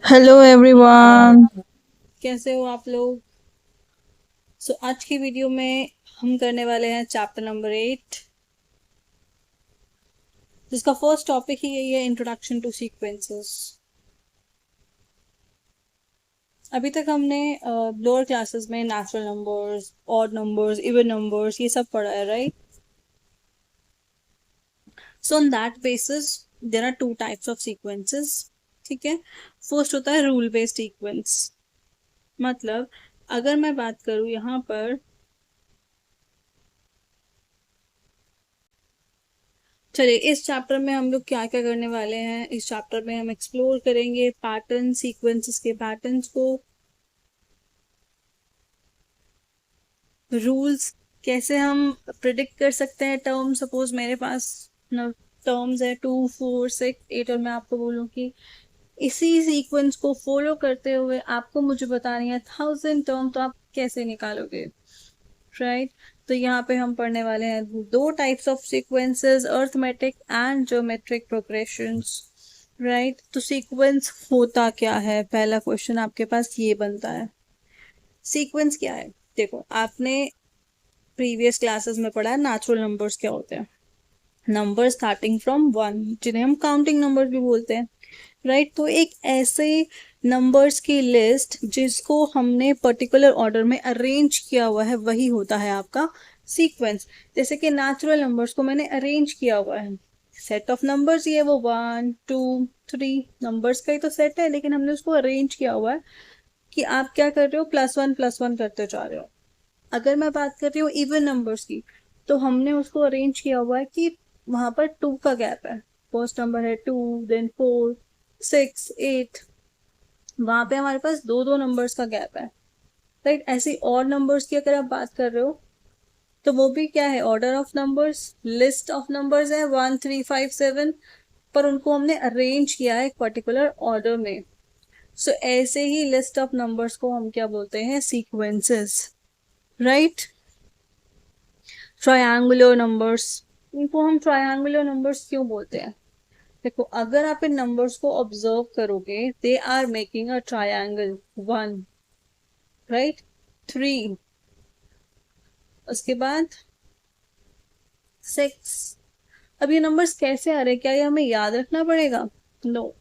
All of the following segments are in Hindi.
Hello everyone. कैसे हो आप लोग। आज की वीडियो में हम करने वाले हैं चैप्टर नंबर 8, जिसका फर्स्ट टॉपिक ही यही है, इंट्रोडक्शन टू सीक्वेंसेस। अभी तक हमने लोअर क्लासेस में natural numbers, odd numbers, even numbers ये सब पढ़ा है, right. So on that basis there are two types of sequences. ठीक है। फर्स्ट होता है रूल बेस्ड सीक्वेंस। मतलब अगर मैं बात करूँ यहाँ पर, चलिए इस चैप्टर में हम लोग क्या क्या करने वाले हैं। इस चैप्टर में हम एक्सप्लोर करेंगे पैटर्न, सीक्वेंसेस के पैटर्न्स को, रूल्स, कैसे हम प्रिडिक्ट कर सकते हैं टर्म। सपोज मेरे पास टर्म्स है 2 4 6 8 और मैं आपको बोलूँ कि इसी सीक्वेंस को फॉलो करते हुए आपको मुझे बतानी है 1000 टर्म, तो आप कैसे निकालोगे, राइट। तो यहाँ पे हम पढ़ने वाले हैं दो types of sequences, arithmetic and geometric progressions, right. तो सीक्वेंस होता क्या है, पहला क्वेश्चन आपके पास ये बनता है, सीक्वेंस क्या है। देखो आपने प्रीवियस क्लासेस में पढ़ा है नेचुरल नंबर्स क्या होते हैं। नंबर स्टार्टिंग फ्रॉम 1, जिन्हें हम काउंटिंग नंबर भी बोलते हैं, राइट। तो एक ऐसे नंबर्स की लिस्ट जिसको हमने पर्टिकुलर ऑर्डर में अरेंज किया हुआ है, वही होता है आपका सीक्वेंस। जैसे कि नेचुरल नंबर्स को मैंने अरेंज किया हुआ है, सेट ऑफ नंबर्स ये वो 1 2 3 नंबर्स का ही तो सेट है, लेकिन हमने उसको अरेंज किया हुआ है कि आप क्या कर रहे हो, +1 +1 करते जा रहे हो। अगर मैं बात कर रही हूँ इवन नंबर्स की, तो हमने उसको अरेंज किया हुआ है कि वहां पर 2 का गैप है। फर्स्ट नंबर है 2, देन 4 6 8, वहां पे हमारे पास दो दो नंबर्स का गैप है, राइट। ऐसी और नंबर्स की अगर आप बात कर रहे हो, तो वो भी क्या है, order of numbers, list of numbers है 1 3 5 7, पर उनको हमने अरेंज किया है एक पर्टिकुलर ऑर्डर में। ऐसे ही लिस्ट ऑफ नंबर्स को हम क्या बोलते हैं, सीक्वेंसेस, राइट। ट्रायंगुलर नंबर्स, इनको हम ट्रायंगुलर नंबर्स क्यों बोलते हैं। देखो अगर आप इन नंबर्स को ऑब्जर्व करोगे, they are making a triangle. 1, right, 3, उसके बाद 6। अब ये नंबर्स कैसे आ रहे हैं, क्या ये हमें याद रखना पड़ेगा? नो।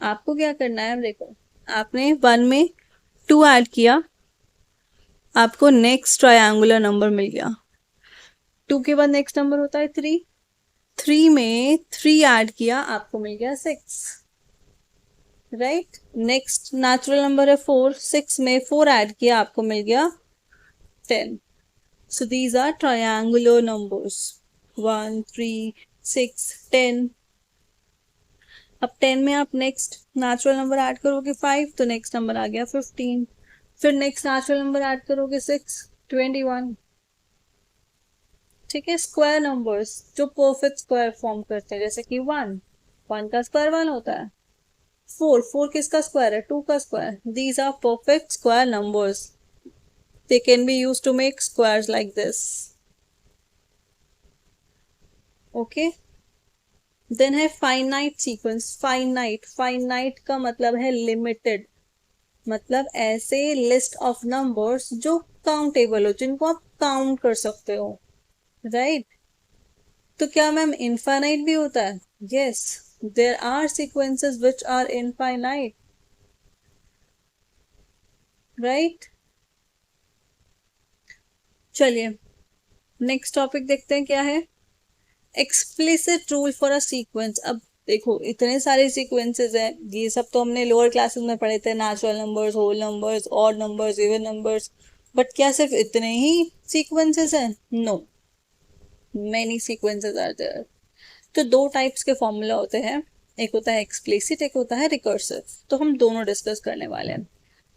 आपको क्या करना है, देखो आपने 1 में 2 ऐड किया, आपको नेक्स्ट ट्रायंगुलर नंबर मिल गया। 2 के बाद नेक्स्ट नंबर होता है 3, 3 में 3 ऐड किया, आपको मिल गया 6, राइट। नेक्स्ट नेचुरल नंबर है 4, 6 में 4 ऐड किया, आपको मिल गया 10। So these are triangular numbers, 1 3 6 10। अब 10 में आप नेक्स्ट नेचुरल नंबर ऐड करोगे 5, तो नेक्स्ट नंबर आ गया 15। फिर नेक्स्ट नेचुरल नंबर ऐड करोगे 6, 21। ठीक है। स्क्वायर नंबर्स जो परफेक्ट स्क्वायर फॉर्म करते हैं, जैसे कि 1, 1 का स्क्वायर 1 होता है। 4, 4 किसका स्क्वायर है, 2 का square. These are perfect square numbers, they can be used to make squares like this. Okay, then है फाइनाइट सीक्वेंस। फाइनाइट, फाइनाइट का मतलब है लिमिटेड, मतलब ऐसे लिस्ट ऑफ नंबर्स जो काउंटेबल हो, जिनको आप काउंट कर सकते हो, राइट। तो क्या मैम इनफाइनाइट भी होता है? Yes, there are sequences which are infinite, right. चलिए नेक्स्ट टॉपिक देखते हैं क्या है, explicit rule for a sequence. अब देखो इतने सारे सीक्वेंसेस हैं, ये सब तो हमने लोअर क्लासेस में पढ़े थे, natural numbers, whole numbers, odd numbers, even numbers. But क्या सिर्फ इतने ही सीक्वेंसेस हैं? No, many sequences are there. तो दो टाइप्स के फॉर्मूला होते हैं, एक होता है एक्सप्लिसिट, एक होता है रिकर्सिव। तो हम दोनों डिस्कस करने वाले हैं,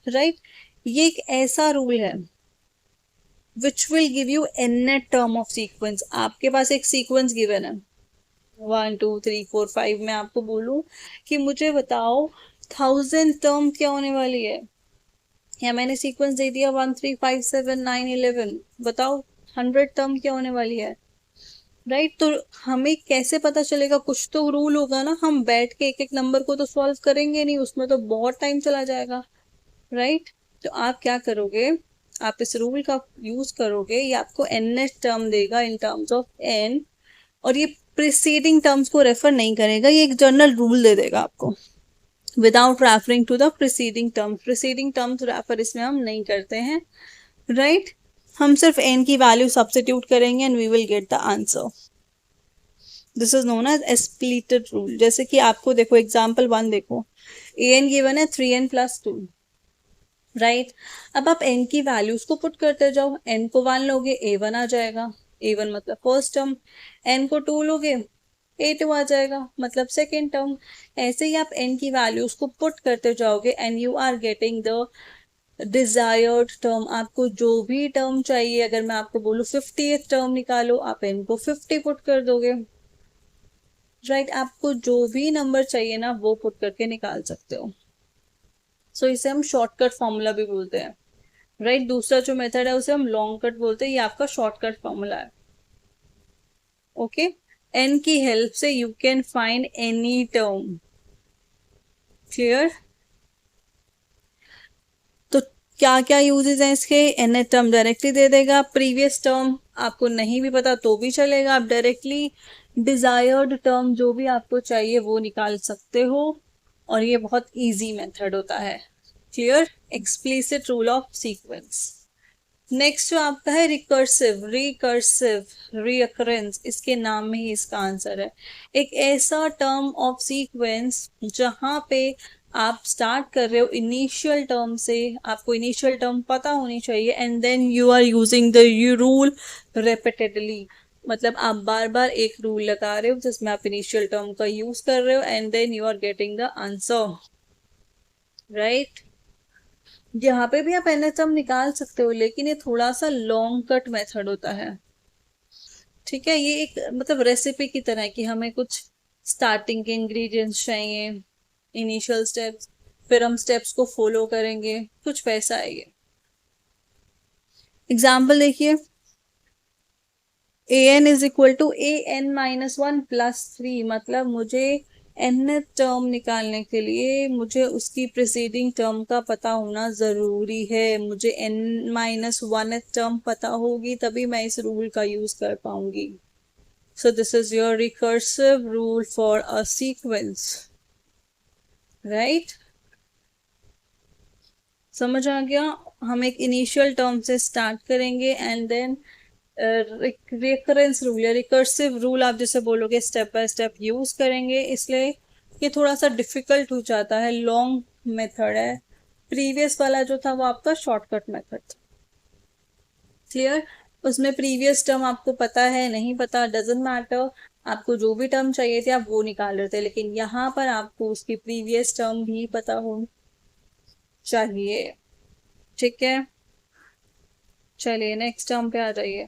राइट। ये एक ऐसा रूल है which will give you an term of sequence. आपके पास एक सीक्वेंस गिवन है 1 2 3 4 5, मैं आपको बोलूं कि मुझे बताओ 1000 टर्म क्या होने वाली है, या मैंने सीक्वेंस दे दिया 1 3 5 7 9 11, बताओ 100 टर्म क्या होने वाली है। राइट। तो हमें कैसे पता चलेगा? कुछ तो रूल होगा ना, हम बैठ के एक एक नंबर को तो सॉल्व करेंगे नहीं, उसमें तो बहुत टाइम चला जाएगा। राइट। तो आप क्या करोगे, आप इस रूल का यूज करोगे, ये आपको एन टर्म देगा इन टर्म्स ऑफ एन, और ये प्रीसीडिंग टर्म्स को रेफर नहीं करेगा, ये एक जनरल रूल दे देगा आपको without referring to the preceding terms. Preceding terms refer इसमें हम नहीं करते हैं। राइट। हम सिर्फ एन की वैल्यू सब्स्टिट्यूट करेंगे and we will get the answer. This is known as splitted rule. जैसे कि आपको देखो एग्जाम्पल 1 देखो, ए एन गिवन है 3n+2। राइट। अब आप n की वैल्यूज को पुट करते जाओ, n को 1 लोगे a1 आ जाएगा, a1 मतलब फर्स्ट टर्म, n को 2 लोगे a2 आ जाएगा मतलब सेकेंड टर्म। ऐसे ही आप n की वैल्यूज को पुट करते जाओगे and you are getting the desired term. आपको जो भी टर्म चाहिए, अगर मैं आपको बोलूँ 50th टर्म निकालो, आप n को 50 पुट कर दोगे। राइट। आपको जो भी नंबर चाहिए ना वो पुट करके निकाल सकते हो। सो इसे हम शॉर्टकट फॉर्मूला भी बोलते हैं। राइट। दूसरा जो मेथड है उसे हम लॉन्ग कट बोलते हैं, ये आपका शॉर्टकट फॉर्मूला है। ओके। एन की हेल्प से you can find any term. Clear? तो क्या क्या यूजेस हैं इसके? एन टर्म डायरेक्टली दे देगा, प्रीवियस टर्म आपको नहीं भी पता तो भी चलेगा, आप डायरेक्टली डिजायर्ड टर्म जो भी आपको चाहिए वो निकाल सकते हो, और ये बहुत इजी मेथड होता है। Clear? Explicit rule of sequence. Next जो आपका है रिकर्सिव, रिकरेंस, इसके नाम में ही इसका आंसर है। एक ऐसा टर्म ऑफ सीक्वेंस जहां पे आप स्टार्ट कर रहे हो इनिशियल टर्म से, आपको इनिशियल टर्म पता होनी चाहिए, and then you are using the rule repeatedly. मतलब आप बार बार एक रूल लगा रहे हो जिसमें आप इनिशियल टर्म का यूज कर रहे हो and then you are getting the answer. Right. यहाँ पे भी आप एनएचएम निकाल सकते हो, लेकिन ये थोड़ा सा लॉन्ग कट मेथड होता है। ठीक है। ये एक मतलब रेसिपी की तरह है कि हमें कुछ स्टार्टिंग के इंग्रेडिएंट्स चाहिए, इनिशियल स्टेप्स, फिर हम स्टेप्स को फॉलो करेंगे, कुछ वैसा है ये। एग्जाम्पल देखिए, an=an-1+3, मतलब मुझे n टर्म निकालने के लिए मुझे उसकी प्रीसीडिंग टर्म का पता होना जरूरी है। मुझे n-1 टर्म पता होगी तभी मैं इस रूल का यूज कर पाऊंगी। So this is your recursive rule for a sequence. Right. समझ आ गया? हम एक इनिशियल टर्म से स्टार्ट करेंगे एंड देन रिकरेंस रूल या रिकर्सिव रूल आप जैसे बोलोगे स्टेप बाय स्टेप यूज करेंगे, इसलिए ये थोड़ा सा डिफिकल्ट हो जाता है, लॉन्ग मेथड है। प्रीवियस वाला जो था वो आपका शॉर्टकट मेथड था। क्लियर? उसमें प्रीवियस टर्म आपको पता है नहीं पता डजेंट मैटर, आपको जो भी टर्म चाहिए थे आप वो निकाल रहे थे, लेकिन यहाँ पर आपको उसकी प्रीवियस टर्म भी पता हो चाहिए। ठीक है। चलिए नेक्स्ट टर्म पे आ जाइए।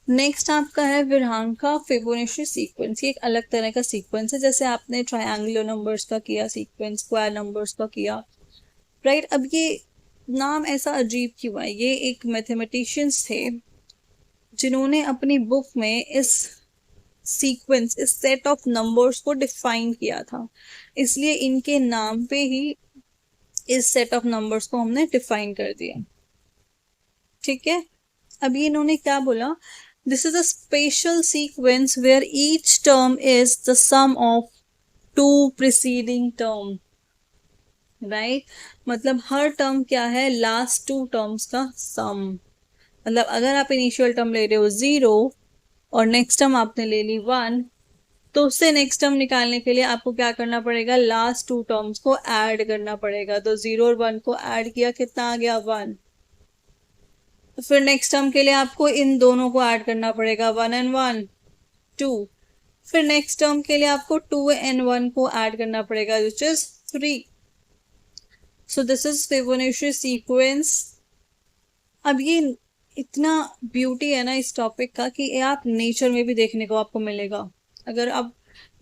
नेक्स्ट आपका है विरहांका फिबोनाची सीक्वेंस। ये एक अलग तरह का सीक्वेंस है, जैसे आपने ट्रायंगुलर नंबर्स का किया सीक्वेंस, स्क्वायर नंबर्स का किया। राइट। अब ये नाम ऐसा अजीब क्यों है? ये एक मैथमेटिशियंस थे जिन्होंने अपनी बुक में इस सीक्वेंस, इस सेट ऑफ नंबर्स को डिफाइन किया था, इसलिए इनके नाम पे ही इस सेट ऑफ नंबर्स को हमने डिफाइन कर दिया। ठीक है। अभी इन्होंने क्या बोला? This is a special sequence where each term is the sum of two preceding term. Right. मतलब हर टर्म क्या है? लास्ट टू टर्म्स का सम। मतलब अगर आप इनिशियल टर्म ले रहे हो 0 और नेक्स्ट टर्म आपने ले ली 1, तो उससे नेक्स्ट टर्म निकालने के लिए आपको क्या करना पड़ेगा? लास्ट टू टर्म्स को ऐड करना पड़ेगा। तो 0 और 1 को ऐड किया, कितना आ गया? 1। तो फिर नेक्स्ट टर्म के लिए आपको इन दोनों को ऐड करना पड़ेगा, 1 and 1 2। फिर नेक्स्ट टर्म के लिए आपको 2 and 1 को ऐड करना पड़ेगा, which is 3। So this is Fibonacci sequence. अब ये इतना ब्यूटी है ना इस टॉपिक का कि ये आप नेचर में भी देखने को आपको मिलेगा। अगर आप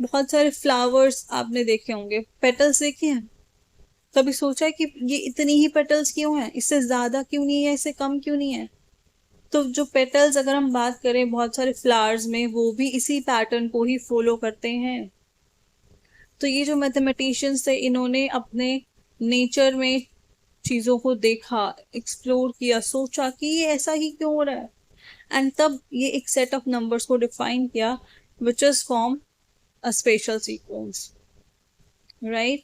बहुत सारे फ्लावर्स आपने देखे होंगे, पेटल्स देखे हैं, कभी सोचा है कि ये इतनी ही पेटल्स क्यों है, इससे ज्यादा क्यों नहीं है, इससे कम क्यों नहीं है? तो जो पेटल्स अगर हम बात करें बहुत सारे फ्लावर्स में, वो भी इसी पैटर्न को ही फॉलो करते हैं। तो ये जो मैथमेटिशियंस थे, इन्होंने अपने नेचर में चीजों को देखा, एक्सप्लोर किया, सोचा कि ये ऐसा ही क्यों हो रहा है, एंड तब ये एक सेट ऑफ नंबर्स को डिफाइन किया, which is form a special sequence, right.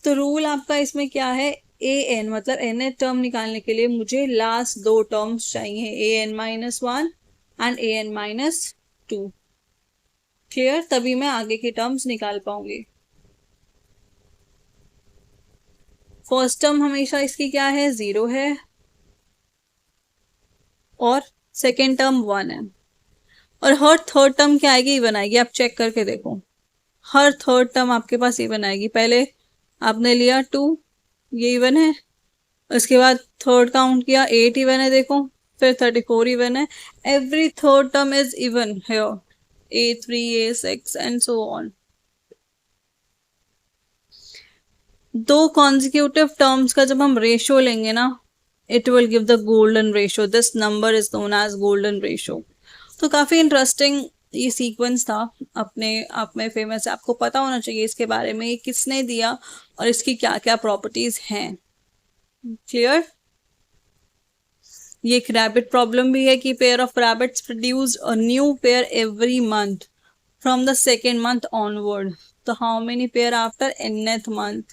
तो रूल आपका इसमें क्या है, ए एन मतलब एन टर्म निकालने के लिए मुझे लास्ट दो टर्म्स चाहिए, a n minus one and a n minus two. Clear? तभी मैं आगे की टर्म्स निकाल पाऊंगी। फर्स्ट टर्म हमेशा इसकी क्या है, 0 है, और सेकेंड टर्म 1 है, और हर थर्ड टर्म क्या आएगी, इवन आएगी। आप चेक करके देखो, हर थर्ड टर्म आपके पास इवन आएगी। पहले आपने लिया 2, ये इवन है, उसके बाद थर्ड काउंट किया 8 इवन है, देखो, फिर 34 इवन है। Every third term is even here, A3 A6 and so on. दो कॉन्जिक्यूटिव टर्म्स का जब हम रेशियो लेंगे ना, it will give the golden ratio. This number is known as golden ratio. तो काफी इंटरेस्टिंग ये सीक्वेंस था, अपने आप में फेमस है। आपको पता होना चाहिए इसके बारे में, ये किसने दिया और इसकी क्या क्या प्रॉपर्टीज हैं। क्लियर? ये एक रैबिट प्रॉब्लम भी है कि pair of rabbits produce a new pair every month from the second month onward. तो how many pair after nth month?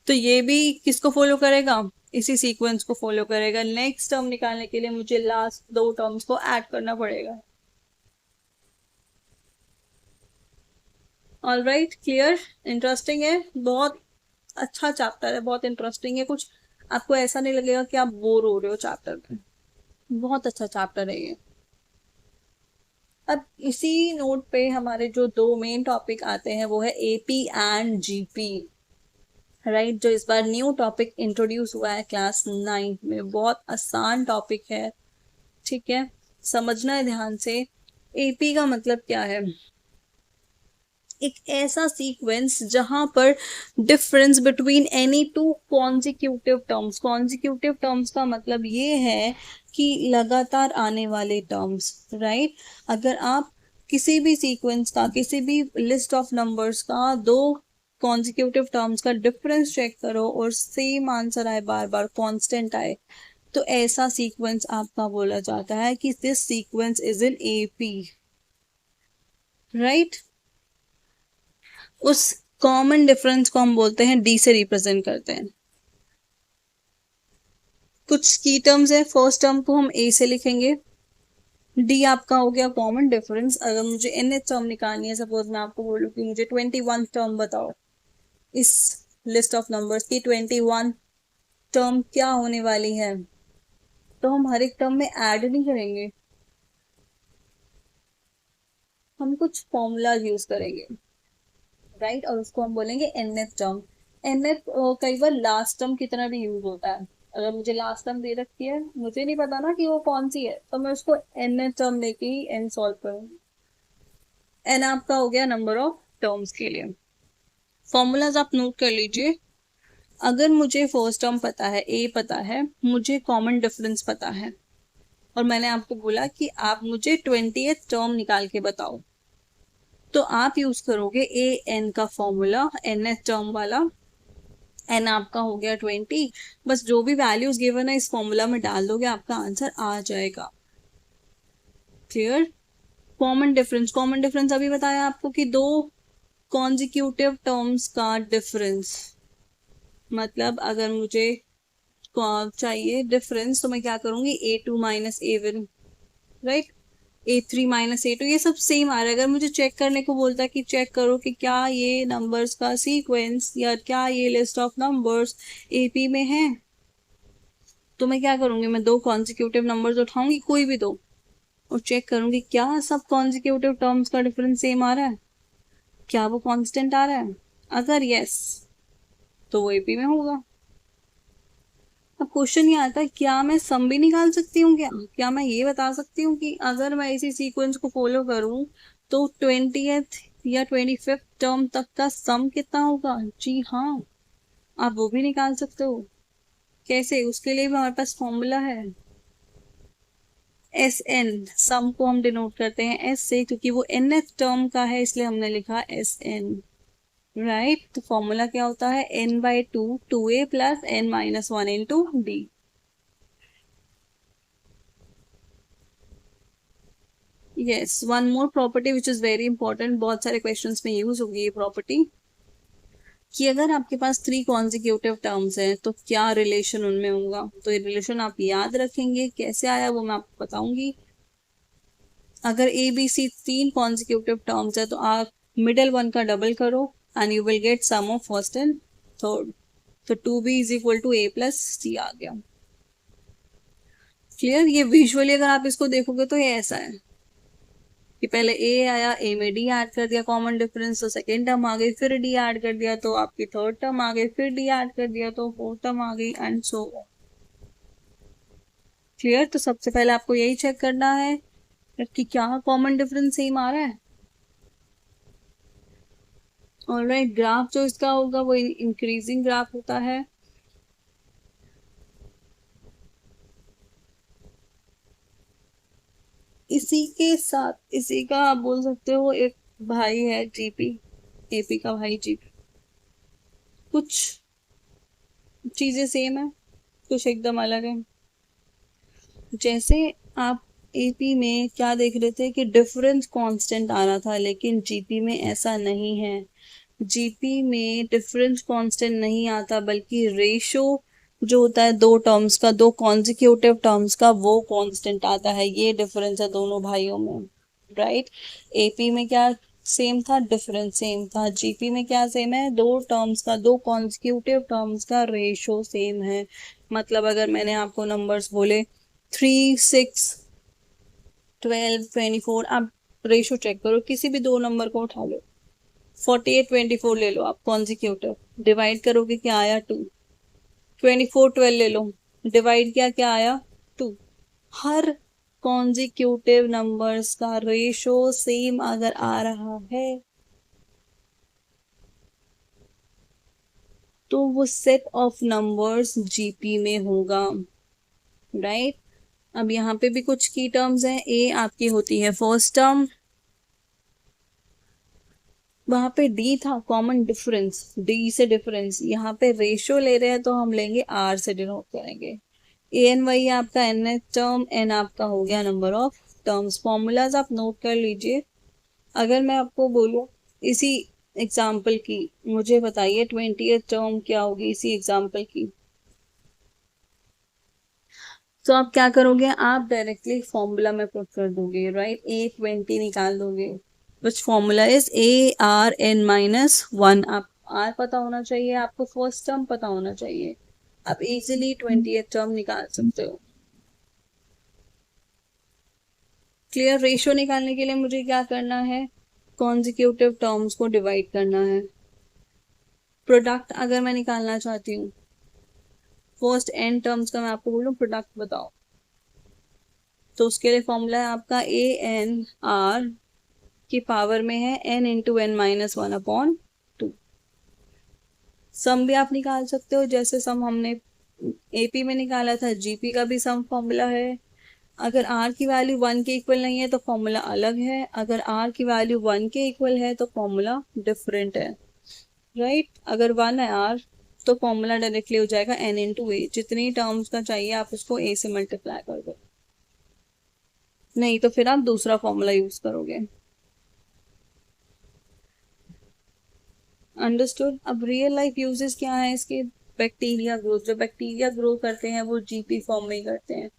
तो ये भी किसको फॉलो करेगा, इसी सीक्वेंस को फॉलो करेगा। नेक्स्ट टर्म निकालने के लिए मुझे लास्ट दो टर्म्स को ऐड करना पड़ेगा। All right, clear? इंटरेस्टिंग है, बहुत अच्छा चैप्टर है, बहुत इंटरेस्टिंग है। कुछ आपको ऐसा नहीं लगेगा कि आप बोर हो रहे हो चैप्टर में, बहुत अच्छा चैप्टर है ये। अब इसी नोट पे हमारे जो दो मेन टॉपिक आते हैं वो है एपी एंड जीपी, राइट। जो इस बार न्यू टॉपिक इंट्रोड्यूस हुआ है क्लास 9 में, बहुत आसान टॉपिक है, ठीक है, समझना है ध्यान से। एपी का मतलब क्या है, एक ऐसा सीक्वेंस जहां पर difference between any two consecutive terms, consecutive terms का मतलब ये है कि लगातार आने वाले टर्म्स, राइट। अगर आप किसी भी सीक्वेंस का, किसी भी लिस्ट ऑफ नंबर्स का दो कॉन्जिक्यूटिव टर्म्स का डिफरेंस चेक करो और सेम आंसर आए, बार बार कांस्टेंट आए, तो ऐसा सीक्वेंस आपका बोला जाता है कि this sequence is in AP, right. उस कॉमन डिफरेंस को हम बोलते हैं डी से रिप्रेजेंट करते हैं। कुछ की टर्म्स है, फर्स्ट टर्म को हम ए से लिखेंगे, डी आपका हो गया कॉमन डिफरेंस। अगर मुझे एन टर्म निकालनी है, सपोज मैं आपको बोलूँ कि मुझे 21 टर्म बताओ, इस लिस्ट ऑफ नंबर्स की 21 टर्म क्या होने वाली है, तो हम हर एक टर्म में ऐड नहीं करेंगे, हम कुछ फॉर्मूला यूज करेंगे, राइट। और उसको हम बोलेंगे nth टर्म। nth कई बार लास्ट टर्म की तरह भी यूज होता है। अगर मुझे लास्ट टर्म दे रखी है, मुझे नहीं पता ना कि वो कौन सी है, तो मैं उसको nth टर्म लेके ही n सॉल्व करूंगी। n आपका हो गया नंबर ऑफ टर्म्स के लिए। फॉर्मूलाज आप नोट कर लीजिए। अगर मुझे फर्स्ट टर्म पता है, a पता है, मुझे कॉमन डिफरेंस पता है, और मैंने आपको बोला कि आप मुझे 20th टर्म निकाल के बताओ, तो आप यूज करोगे ए एन का फॉर्मूला, nth टर्म वाला। एन आपका हो गया 20, बस जो भी वैल्यूज गिवन है इस फॉर्मूला में डाल दोगे, आपका आंसर आ जाएगा। Clear? Common difference, common difference अभी बताया आपको कि दो कॉन्जिक्यूटिव टर्म्स का डिफरेंस, मतलब अगर मुझे चाहिए डिफरेंस, तो मैं क्या करूंगी, A2 minus A1, right, A3 minus A2, ये सब सेम आ रहा है। अगर मुझे चेक करने को बोलता है कि चेक करो कि क्या ये नंबर्स का सीक्वेंस या क्या ये लिस्ट ऑफ नंबर्स एपी में है, तो मैं क्या करूंगी, मैं दो कॉन्जिक्यूटिव नंबर्स उठाऊंगी, कोई भी दो, और चेक करूंगी क्या सब कॉन्जिक्यूटिव टर्म्स का डिफरेंस सेम आ रहा है, क्या वो कांस्टेंट आ रहा है। अगर यस, तो वो एपी में होगा। अब क्वेश्चन ये आता है, क्या मैं सम भी निकाल सकती हूँ, क्या मैं ये बता सकती हूँ कि अगर मैं इसी सीक्वेंस को फॉलो करूँ तो 20th या 25th टर्म तक का सम कितना होगा? जी हाँ, आप वो भी निकाल सकते हो। कैसे? उसके लिए भी हमारे पास फॉर्मूला है। एस एन, सम को हम डिनोट करते हैं एस से, क्योंकि वो nth टर्म का है इसलिए हमने लिखा एस एन। राइट, तो फॉर्मूला क्या होता है? n/2 2a plus n-1 into D. Yes, one more property which is very important, बहुत सारे क्वेश्चंस में यूज होगी ये प्रॉपर्टी, कि अगर आपके पास 3 कॉन्जिक्यूटिव टर्म्स हैं तो क्या रिलेशन उनमें होगा। तो ये रिलेशन आप याद रखेंगे, कैसे आया वो मैं आपको बताऊंगी। अगर a b c 3 consecutive terms है तो आप मिडल वन का डबल करो and you will get sum of first and third. तो 2b is equal to a plus c आ गया। क्लियर? ये विजुअली अगर आप इसको देखोगे तो ये ऐसा है कि पहले ए आया, ए में डी ऐड कर दिया कॉमन डिफरेंस, तो सेकेंड टर्म आ गई, फिर डी ऐड कर दिया तो आपकी थर्ड टर्म आ गई, फिर डी ऐड कर दिया तो फोर्थ टर्म आ गई, एंड सो। क्लियर? तो सबसे पहले आपको यही चेक करना है कि क्या कॉमन डिफरेंस सेम आ रहा है। ऑलराइट, ग्राफ जो इसका होगा वो इंक्रीजिंग ग्राफ होता है। इसी के साथ इसी का आप बोल सकते हो एक भाई है जीपी, एपी का भाई जीपी। कुछ चीजें सेम है, कुछ एकदम अलग है। जैसे आप एपी में क्या देख रहे थे कि डिफरेंस कांस्टेंट आ रहा था, लेकिन जीपी में ऐसा नहीं है। जीपी में डिफरेंस कांस्टेंट नहीं आता, बल्कि रेशो जो होता है दो टर्म्स का, दो कॉन्जिक्यूटिव टर्म्स का, वो कांस्टेंट आता है। ये डिफरेंस है दोनों भाइयों में। राइट, एपी में क्या सेम था? डिफरेंस सेम था। जीपी में क्या सेम है? दो टर्म्स का, दो कॉन्जिक्यूटिव टर्म्स का रेशो सेम है। मतलब अगर मैंने आपको नंबर्स बोले 3 6 12 24, आप रेशो चेक करो, किसी भी दो नंबर को उठा लो, 48 24 ले लो आप कॉन्जिक्यूटिव, डिवाइड करोगे क्या आया? 2। 24 12 ले लो, डिवाइड किया क्या आया? 2। हर कॉन्जिक्यूटिव नंबर्स का रेशो सेम अगर आ रहा है तो वो सेट ऑफ नंबर्स जीपी में होगा। राइट, अब यहाँ पे भी कुछ की टर्म्स हैं। ए आपकी होती है फर्स्ट टर्म, वहां पे डी था कॉमन डिफरेंस, डी से डिफरेंस। यहाँ पे रेशियो ले रहे हैं तो हम लेंगे आर से डिनोट करेंगे। ए एन वाई आपका एन टर्म, एन आपका हो गया नंबर ऑफ टर्म्स। फॉर्मूलाज आप नोट कर लीजिए। अगर मैं आपको बोलूं इसी एग्जाम्पल की, मुझे बताइए 20th टर्म क्या होगी इसी एग्जाम्पल की, तो आप क्या करोगे? आप डायरेक्टली फॉर्मूला में पुट कर दोगे। राइट, A20 निकाल दोगे, विच फॉर्मूला इज ARN-1। आप आर पता होना चाहिए, आपको फर्स्ट टर्म पता होना चाहिए, आप इजीली 20th टर्म निकाल सकते हो। क्लियर? रेशियो निकालने के लिए मुझे क्या करना है? कॉन्जिक्यूटिव टर्म्स को डिवाइड करना है। प्रोडक्ट अगर मैं निकालना चाहती हूँ, फर्स्ट एन टर्म्स का मैं आपको बोलूँ प्रोडक्ट बताओ, तो उसके लिए फॉर्मूला है आपका AN-R की पावर में है n इंटू n-1/2। सम भी आप निकाल सकते हो, जैसे सम हमने एपी में निकाला था, जीपी का भी सम फॉर्मूला है। अगर आर की वैल्यू 1 के इक्वल नहीं है तो फॉर्मूला अलग है, अगर आर की वैल्यू 1 के इक्वल है तो फॉर्मूला डिफरेंट है। राइट, अगर 1 है आर तो फॉर्मूला डायरेक्टली हो जाएगा n इंटू ए। जितनी टर्म्स का चाहिए आप उसको ए से मल्टीप्लाई कर दो, नहीं तो फिर आप दूसरा फॉर्मूला यूज करोगे। अंडरस्टूड? अब रियल लाइफ यूजेस क्या है इसके? बैक्टीरिया ग्रोथ, जो बैक्टीरिया ग्रो करते हैं वो जीपी फॉर्म में ही करते हैं।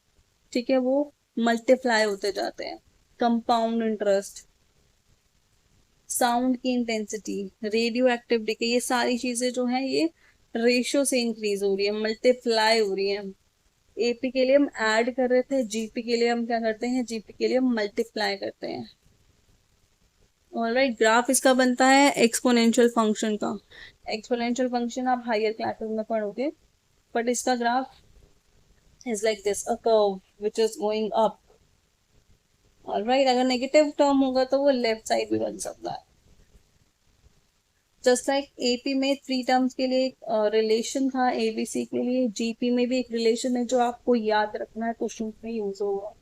ठीक है, वो मल्टीप्लाई होते जाते हैं। कंपाउंड इंटरेस्ट, साउंड की इंटेंसिटी, रेडियो एक्टिव डिके, ये सारी चीजें जो हैं ये रेशियो से इंक्रीज हो रही है, मल्टीप्लाई हो रही है। एपी के लिए हम ऐड कर रहे थे, जीपी के लिए हम क्या करते हैं? जीपी के लिए हम मल्टीप्लाई करते हैं। ऑलराइट, ग्राफ इसका बनता है एक्सपोनेंशियल फंक्शन का। एक्सपोनेंशियल फंक्शन आप हायर क्लासेस में पढ़ोगे, बट इसका graph is like this, a curve which is going up. Alright, अगर नेगेटिव टर्म होगा तो वो लेफ्ट साइड भी बन सकता है। जस्ट लाइक एपी में 3 टर्म्स के लिए रिलेशन था, एबीसी के लिए जीपी में भी एक रिलेशन है जो आपको याद रखना है, क्वेश्चन में यूज होगा।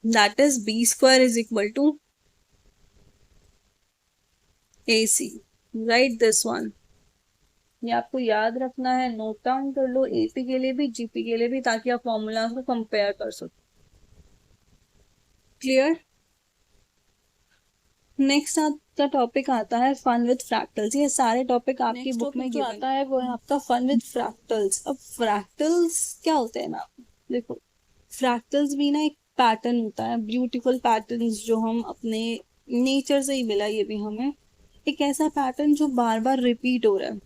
That is B square is equal to AC, right this one. ये आपको याद रखना है, नोट डाउन कर लो, एपी के लिए भी जीपी के लिए भी, ताकि आप फॉर्मूला को कंपेयर कर सको। क्लियर। नेक्स्ट आपका टॉपिक आता है फन विद फ्रैक्टल्स। ये सारे टॉपिक आपकी बुक में जो आता है वो है आपका फन विद फ्रैक्टल्स। अब फ्रैक्टल्स क्या होते हैं ना, देखो फ्रैक्टल्स भी ना एक पैटर्न होता है, ब्यूटीफुल पैटर्न्स जो हम अपने नेचर से ही मिला, ये भी हमें एक ऐसा पैटर्न जो बार बार रिपीट हो रहा है,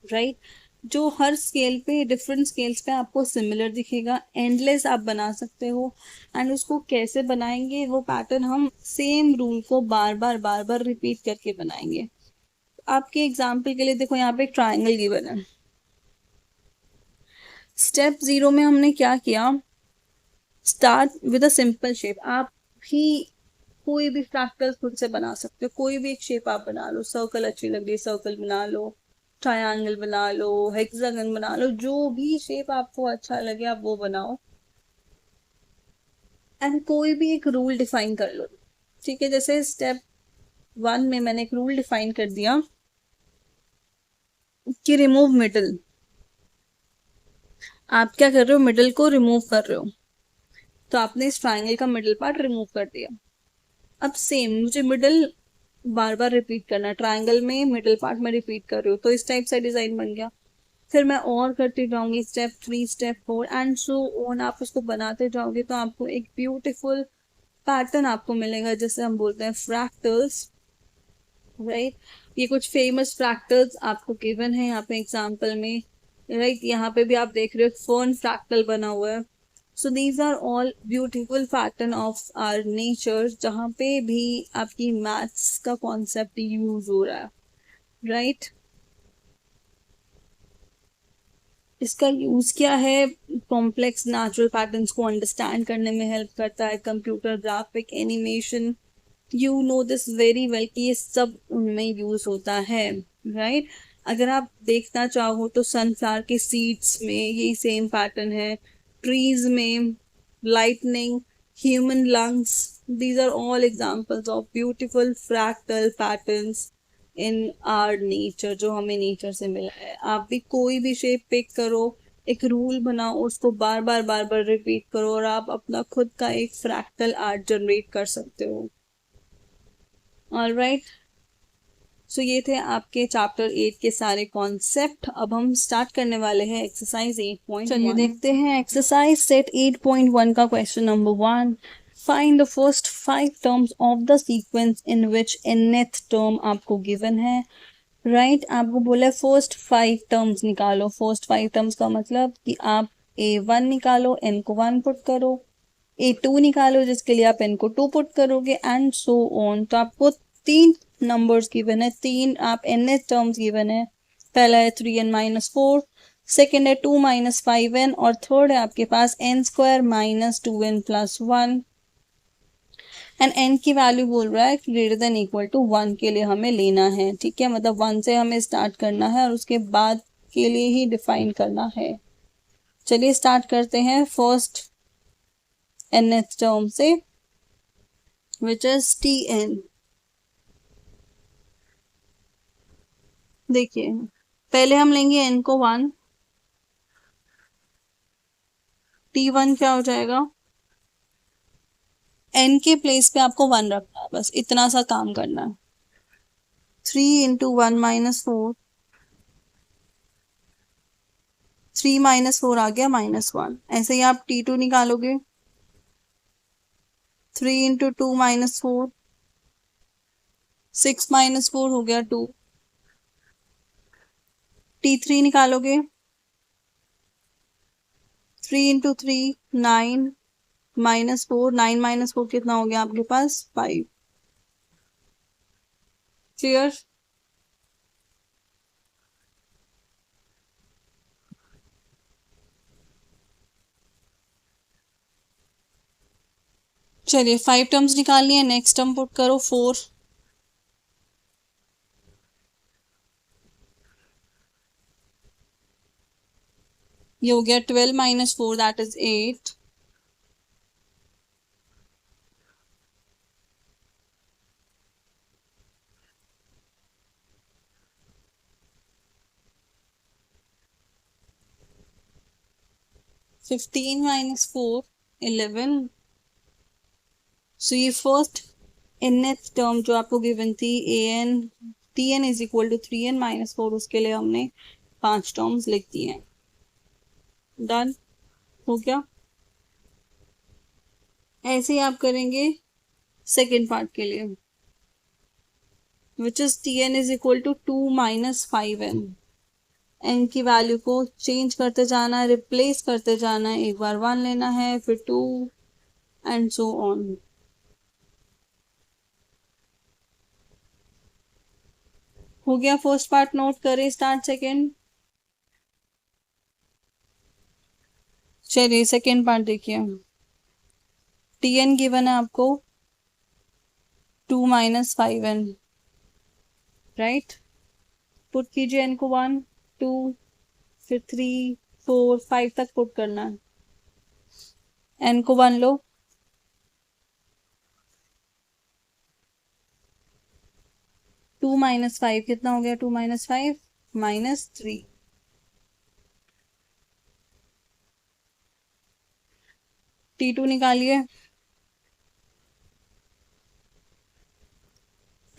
राइट जो हर स्केल पे, डिफरेंट स्केल्स पे आपको सिमिलर दिखेगा, एंडलेस आप बना सकते हो। एंड उसको कैसे बनाएंगे, वो पैटर्न हम सेम रूल को बार बार रिपीट करके बनाएंगे। आपके एग्जाम्पल के लिए देखो यहाँ पे एक ट्राइंगल गिवन है। स्टेप 0 में हमने क्या किया, start with a simple shape. आप भी कोई भी फ्रैक्टल खुद से बना सकते हो, कोई भी एक शेप आप बना लो, सर्कल अच्छी लग रही है सर्कल बना लो, ट्रायंगल बना लो, हेक्सागन बना लो, जो भी शेप आपको अच्छा लगे आप वो बनाओ। एंड कोई भी एक रूल डिफाइन कर लो, ठीक है। जैसे स्टेप 1 में मैंने एक रूल डिफाइन कर दिया कि रिमूव मिडल। आप क्या कर रहे हो, मिडल को रिमूव कर रहे हो, तो आपने इस ट्राइंगल का मिडल पार्ट रिमूव कर दिया। अब सेम मुझे मिडल बार बार रिपीट करना, ट्राइंगल में मिडल पार्ट में रिपीट कर रही हूँ, तो इस टाइप से डिजाइन बन गया। फिर मैं और करती जाऊंगी, step 3 step 4 and so on. आप उसको बनाते जाओगे तो आपको एक ब्यूटीफुल पैटर्न आपको मिलेगा, जैसे हम बोलते हैं फ्रैक्टल्स, राइट। ये कुछ फेमस फ्रैक्टल्स आपको गिवन है यहाँ पे एग्जाम्पल में, राइट। यहाँ पे भी आप देख रहे हो फर्न फ्रैक्टल बना हुआ है। So these are all beautiful pattern of our nature, जहाँ पे भी आपकी मैथ्स का कॉन्सेप्ट यूज हो रहा है, राइट। इसका यूज क्या है, कॉम्प्लेक्स नेचुरल पैटर्न्स को अंडरस्टैंड करने में हेल्प करता है, computer graphic animation, you know this very well कि ये सब उनमें यूज होता है, राइट। अगर आप देखना चाहो तो सनफ्लावर के सीड्स में यही सेम पैटर्न है, ट्रीज में lightning, human lungs, these are all examples of beautiful fractal patterns in our nature, जो हमें नेचर से मिला है। आप भी कोई भी शेप पिक करो, एक रूल बनाओ, उसको बार बार रिपीट करो और आप अपना खुद का एक फ्रैक्टल आर्ट जनरेट कर सकते हो। ऑलराइट, सो ये थे आपके चैप्टर 8 के सारे कॉन्सेप्ट। अब हम स्टार्ट करने वाले हैं एक्सरसाइज 8.1। चलिए देखते हैं एक्सरसाइज सेट 8.1 का question number 1। Find the first 5 terms of the sequence in which nth term आपको गिवन है, राइट। आपको बोला है फर्स्ट 5 टर्म्स निकालो। फर्स्ट 5 टर्म्स का मतलब कि आप A1 निकालो, n को 1 पुट करो, A2 निकालो जिसके लिए आप n को 2 पुट करोगे, एंड सो ऑन। तो आपको 3 नंबर्स गिवन है, 3 आप nth टर्म्स गिवन है। पहला है 3n माइनस 4, सेकेंड है 2 माइनस 5n, और थर्ड है आपके पास n square minus 2n plus 1। And n की वैल्यू बोल रहा है ग्रेटर देन इक्वल टू 1 के लिए हमें लेना है, ठीक है। मतलब 1 से हमें स्टार्ट करना है और उसके बाद के लिए ही डिफाइन करना है। चलिए स्टार्ट करते हैं फर्स्ट nth टर्म से, विच इज Tn। देखिए पहले हम लेंगे n को 1, T1 क्या हो जाएगा, n के प्लेस पे आपको 1 रखना है, बस इतना सा काम करना है। 3 इंटू 1 माइनस 4, 3 माइनस 4 आ गया माइनस 1। ऐसे ही आप T2 निकालोगे, 3 इंटू 2 माइनस 4, 6 माइनस 4 हो गया 2। T3 निकालोगे, 3 इंटू 3 9 माइनस 4, 9 माइनस 4 कितना हो गया आपके पास 5। क्लियर। चलिए 5 टर्म्स निकाल लिए, नेक्स्ट टर्म पुट करो 4, ये हो गया 12 minus 4 that is 8। Fifteen minus 4 11। सो ये फर्स्ट nth टर्म जो आपको गिवन थी an tn is equal to 3n minus 4, उसके लिए हमने 5 टर्म्स लिख दिए हैं। डन हो गया। ऐसे ही आप करेंगे सेकेंड पार्ट के लिए, which is tn is equal to 2 minus 5n। N की वैल्यू को चेंज करते जाना है, रिप्लेस करते जाना है। एक बार 1 लेना है, फिर 2 एंड सो ऑन। हो गया फर्स्ट पार्ट, नोट करें। Start second. चलिए सेकेंड पार्ट देखिए। tn गिवन है आपको 2 माइनस 5n, राइट। पुट कीजिए n को 1 2 फिर 3 4 5 तक पुट करना है। n को 1 लो, 2 माइनस 5 कितना हो गया? 2 माइनस 5 माइनस 3। t2 निकालिए।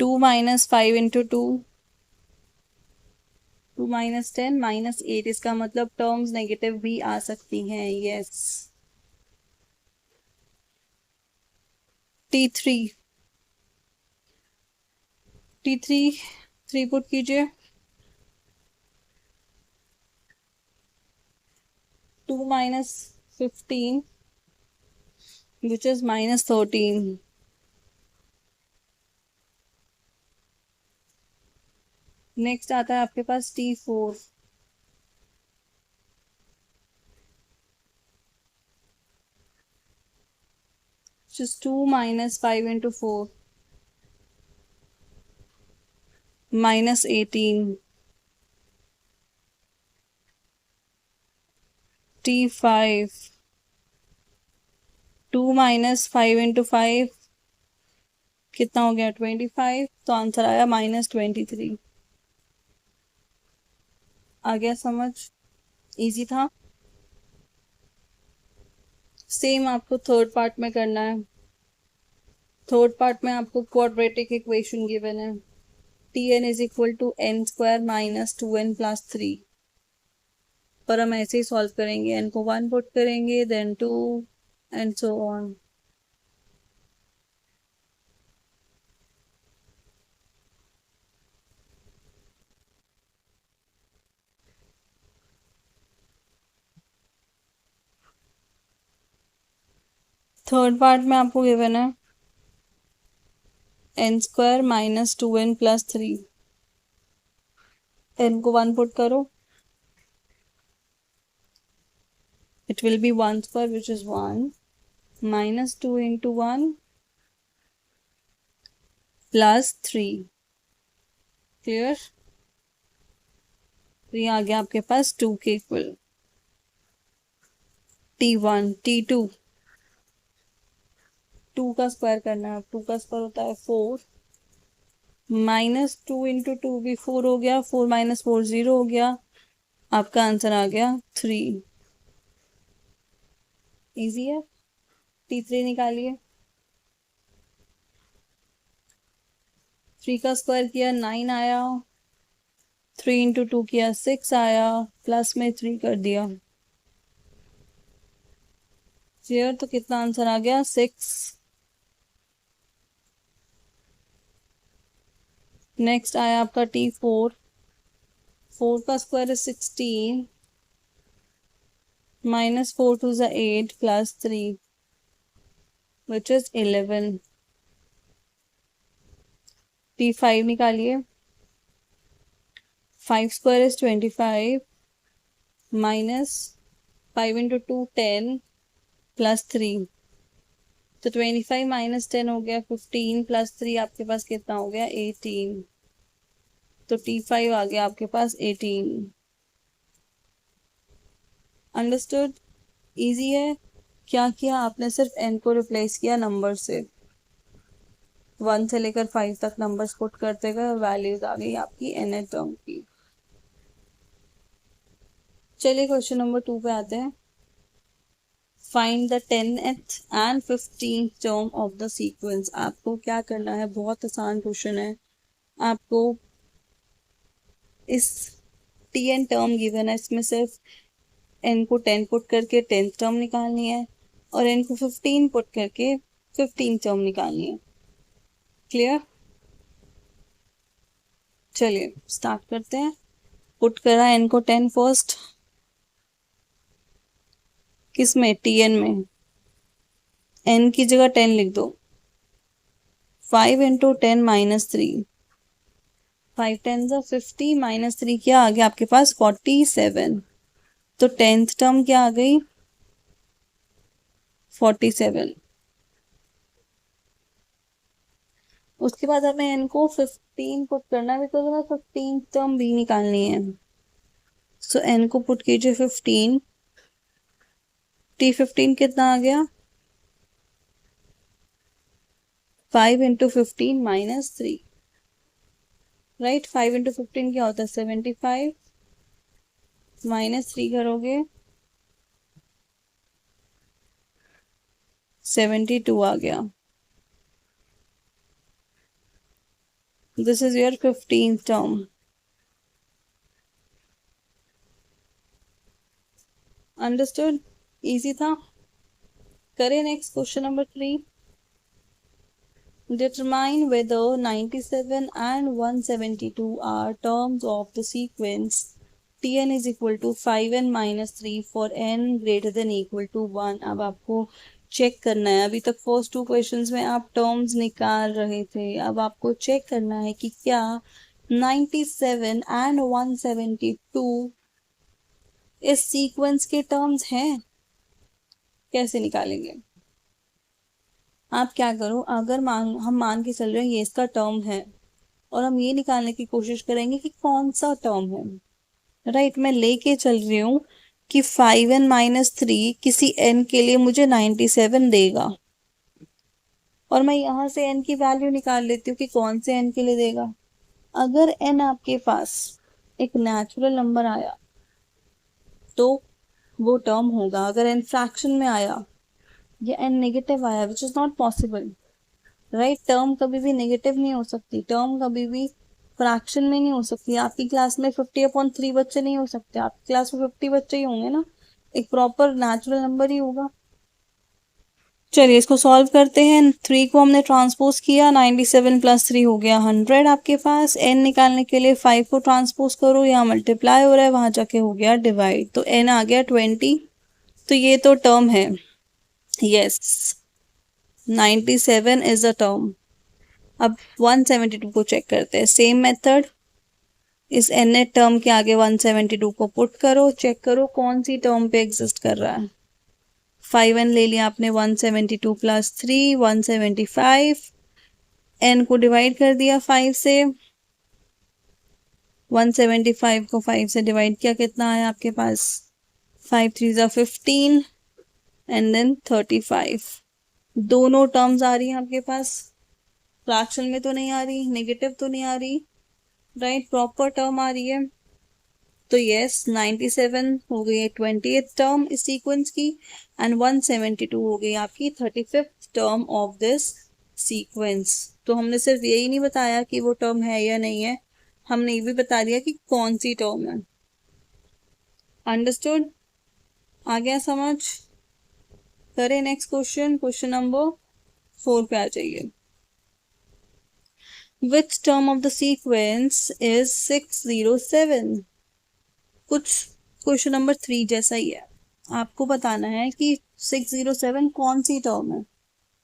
2 माइनस 5 इंटू 2 2 माइनस 10 माइनस 8। इसका मतलब टर्म्स नेगेटिव भी आ सकती हैं। यस। t3 t3 3 पुट कीजिए। 2 minus 15 which is minus 13। Next आता है आपके पास t4। just 2 minus 5 into 4 minus 18। t5 2 minus 5 into 5 कितना हो गया? 25। तो आंसर आया माइनस 23। आ गया समझ? इजी था। सेम आपको थर्ड पार्ट में करना है। थर्ड पार्ट में आपको क्वाड्रेटिक इक्वेशन गिवन है। tn is equal to n square minus 2n plus 3। पर हम ऐसे ही सॉल्व करेंगे। n को 1 पुट करेंगे, then 2 and so on. Third part में आपको गिवन है n square minus 2n plus 3। n को 1 पुट करो, it will be 1 square which is 1 minus 2 into 1 plus 3। Clear? तो ये आ गया आपके पास 2 के इक्वल। t1 t2 2 का स्क्वायर करना है। 2 का स्क्वायर होता है 4 माइनस 2 इंटू 2 भी 4 हो गया। 4 माइनस 4 0 हो गया। आपका आंसर आ गया 3। इजी है। t3 निकालिए। 3 का स्क्वायर किया 9 आया। 3 इंटू 2 किया 6 आया। प्लस में 3 कर दिया। क्लियर? तो कितना आंसर आ गया? 6। नेक्स्ट आया आपका t4। 4 का square is 16 minus 4 to the 8 plus 3 which is 11। t5 निकालिए। 5 square is 25 minus 5 into 2 10 plus 3। तो 25 माइनस 10 हो गया 15 प्लस 3 आपके पास कितना हो गया? 18। तो t5 आ गया आपके पास 18। अंडरस्टूड? इजी है। क्या किया आपने, सिर्फ n को रिप्लेस किया नंबर से, 1 से लेकर 5 तक नंबर्स पुट करते गए, वैल्यूज आ गई आपकी n टर्म की। चलिए क्वेश्चन नंबर 2 पे आते हैं। Find the 10th and 15th term of the sequence. आपको क्या करना है, बहुत आसान क्वेश्चन है। आपको इस tn टर्म गिवन है, इसमें सिर्फ n को 10 पुट करके 10th टर्म निकालनी है और n को 15 पुट करके 15th टर्म निकालनी है। क्लियर? चलिए स्टार्ट करते हैं। पुट करा n को 10 फर्स्ट, किस में, tn में। n की जगह 10 लिख दो। 5 इंटू 10 माइनस 3, 5 10 50 माइनस 3 क्या आ गया आपके पास, 47। तो 10th टर्म क्या आ गई, 47। उसके बाद हमें n को 15 पुट करना है, बिकॉज हमें 15 टर्म भी निकालनी है। सो n को पुट कीजिए 15, t15 कितना आ गया, 5 इंटू 15 माइनस 3, राइट। 5 इंटू 15 क्या होता है, 75, माइनस 3 करोगे 72 आ गया। This is your 15th term. Understood? Easy था। करें next question number 3। Determine whether 97 and 172 are terms of the sequence tn is equal to 5n minus 3 for n greater than equal to 1। अब आपको चेक करना है, अभी तक फर्स्ट 2 क्वेश्चंस में आप टर्म्स निकाल रहे थे, अब आपको चेक करना है कि क्या 97 एंड 172 इस सीक्वेंस के टर्म्स हैं। कैसे निकालेंगे, आप क्या करो, अगर हम मान के चल रहे हैं ये इसका टर्म है और हम ये निकालने की कोशिश करेंगे कि कौन सा टर्म है, राइट। मैं लेके चल रही हूँ कि 5n माइनस 3 किसी n के लिए मुझे 97 देगा, और मैं यहाँ से n की वैल्यू निकाल लेती हूँ कि कौन से n के लिए देगा। अगर n आपके पास एक नेचुरल नंबर आया तो वो टर्म होगा, अगर n फ्रैक्शन में आया या n नेगेटिव आया, which is not possible, right. Term कभी भी नेगेटिव नहीं हो सकती, टर्म कभी भी फ्रैक्शन में नहीं हो सकती। आपकी क्लास में 50/3 बच्चे नहीं हो सकते, आपकी क्लास में 50 बच्चे ही होंगे ना, एक प्रॉपर नेचुरल नंबर ही होगा। चलिए इसको सॉल्व करते हैं। 3 को हमने ट्रांसपोज किया, 97 प्लस 3 हो गया 100 आपके पास। n निकालने के लिए 5 को ट्रांसपोज करो, यहाँ मल्टीप्लाई हो रहा है, वहां जाके हो गया डिवाइड, तो n आ गया 20। तो ये तो टर्म है, यस 97 इज अ टर्म। अब 172 को चेक करते हैं, सेम मेथड। इस n टर्म के आगे 172 को पुट करो, चेक करो कौन सी टर्म पे एग्जिस्ट कर रहा है। 5n ले लिया आपने, 172 प्लस 3 175, n को डिवाइड कर दिया 5 से, 175 को 5 से डिवाइड किया, कितना आया आपके पास, 5 3 15 एंड देन 35। दोनों टर्म्स आ रही हैं आपके पास, फ्रैक्शन में तो नहीं आ रही, नेगेटिव तो नहीं आ रही, राइट, प्रॉपर टर्म आ रही है। तो यस 97 हो गई है 20th टर्म इस सीक्वेंस की, एंड 172 हो गई आपकी 35th term of this sequence. तो हमने सिर्फ यही नहीं बताया कि वो टर्म है या नहीं है, हमने ये भी बता दिया कि कौन सी टर्म है। अंडरस्टूड? आ गया समझ? करें नेक्स्ट क्वेश्चन, क्वेश्चन नंबर 4 पे आ जाइए। Which term of the sequence is 607? कुछ क्वेश्चन नंबर 3 जैसा ही है, आपको बताना है कि 607 कौन सी टर्म है।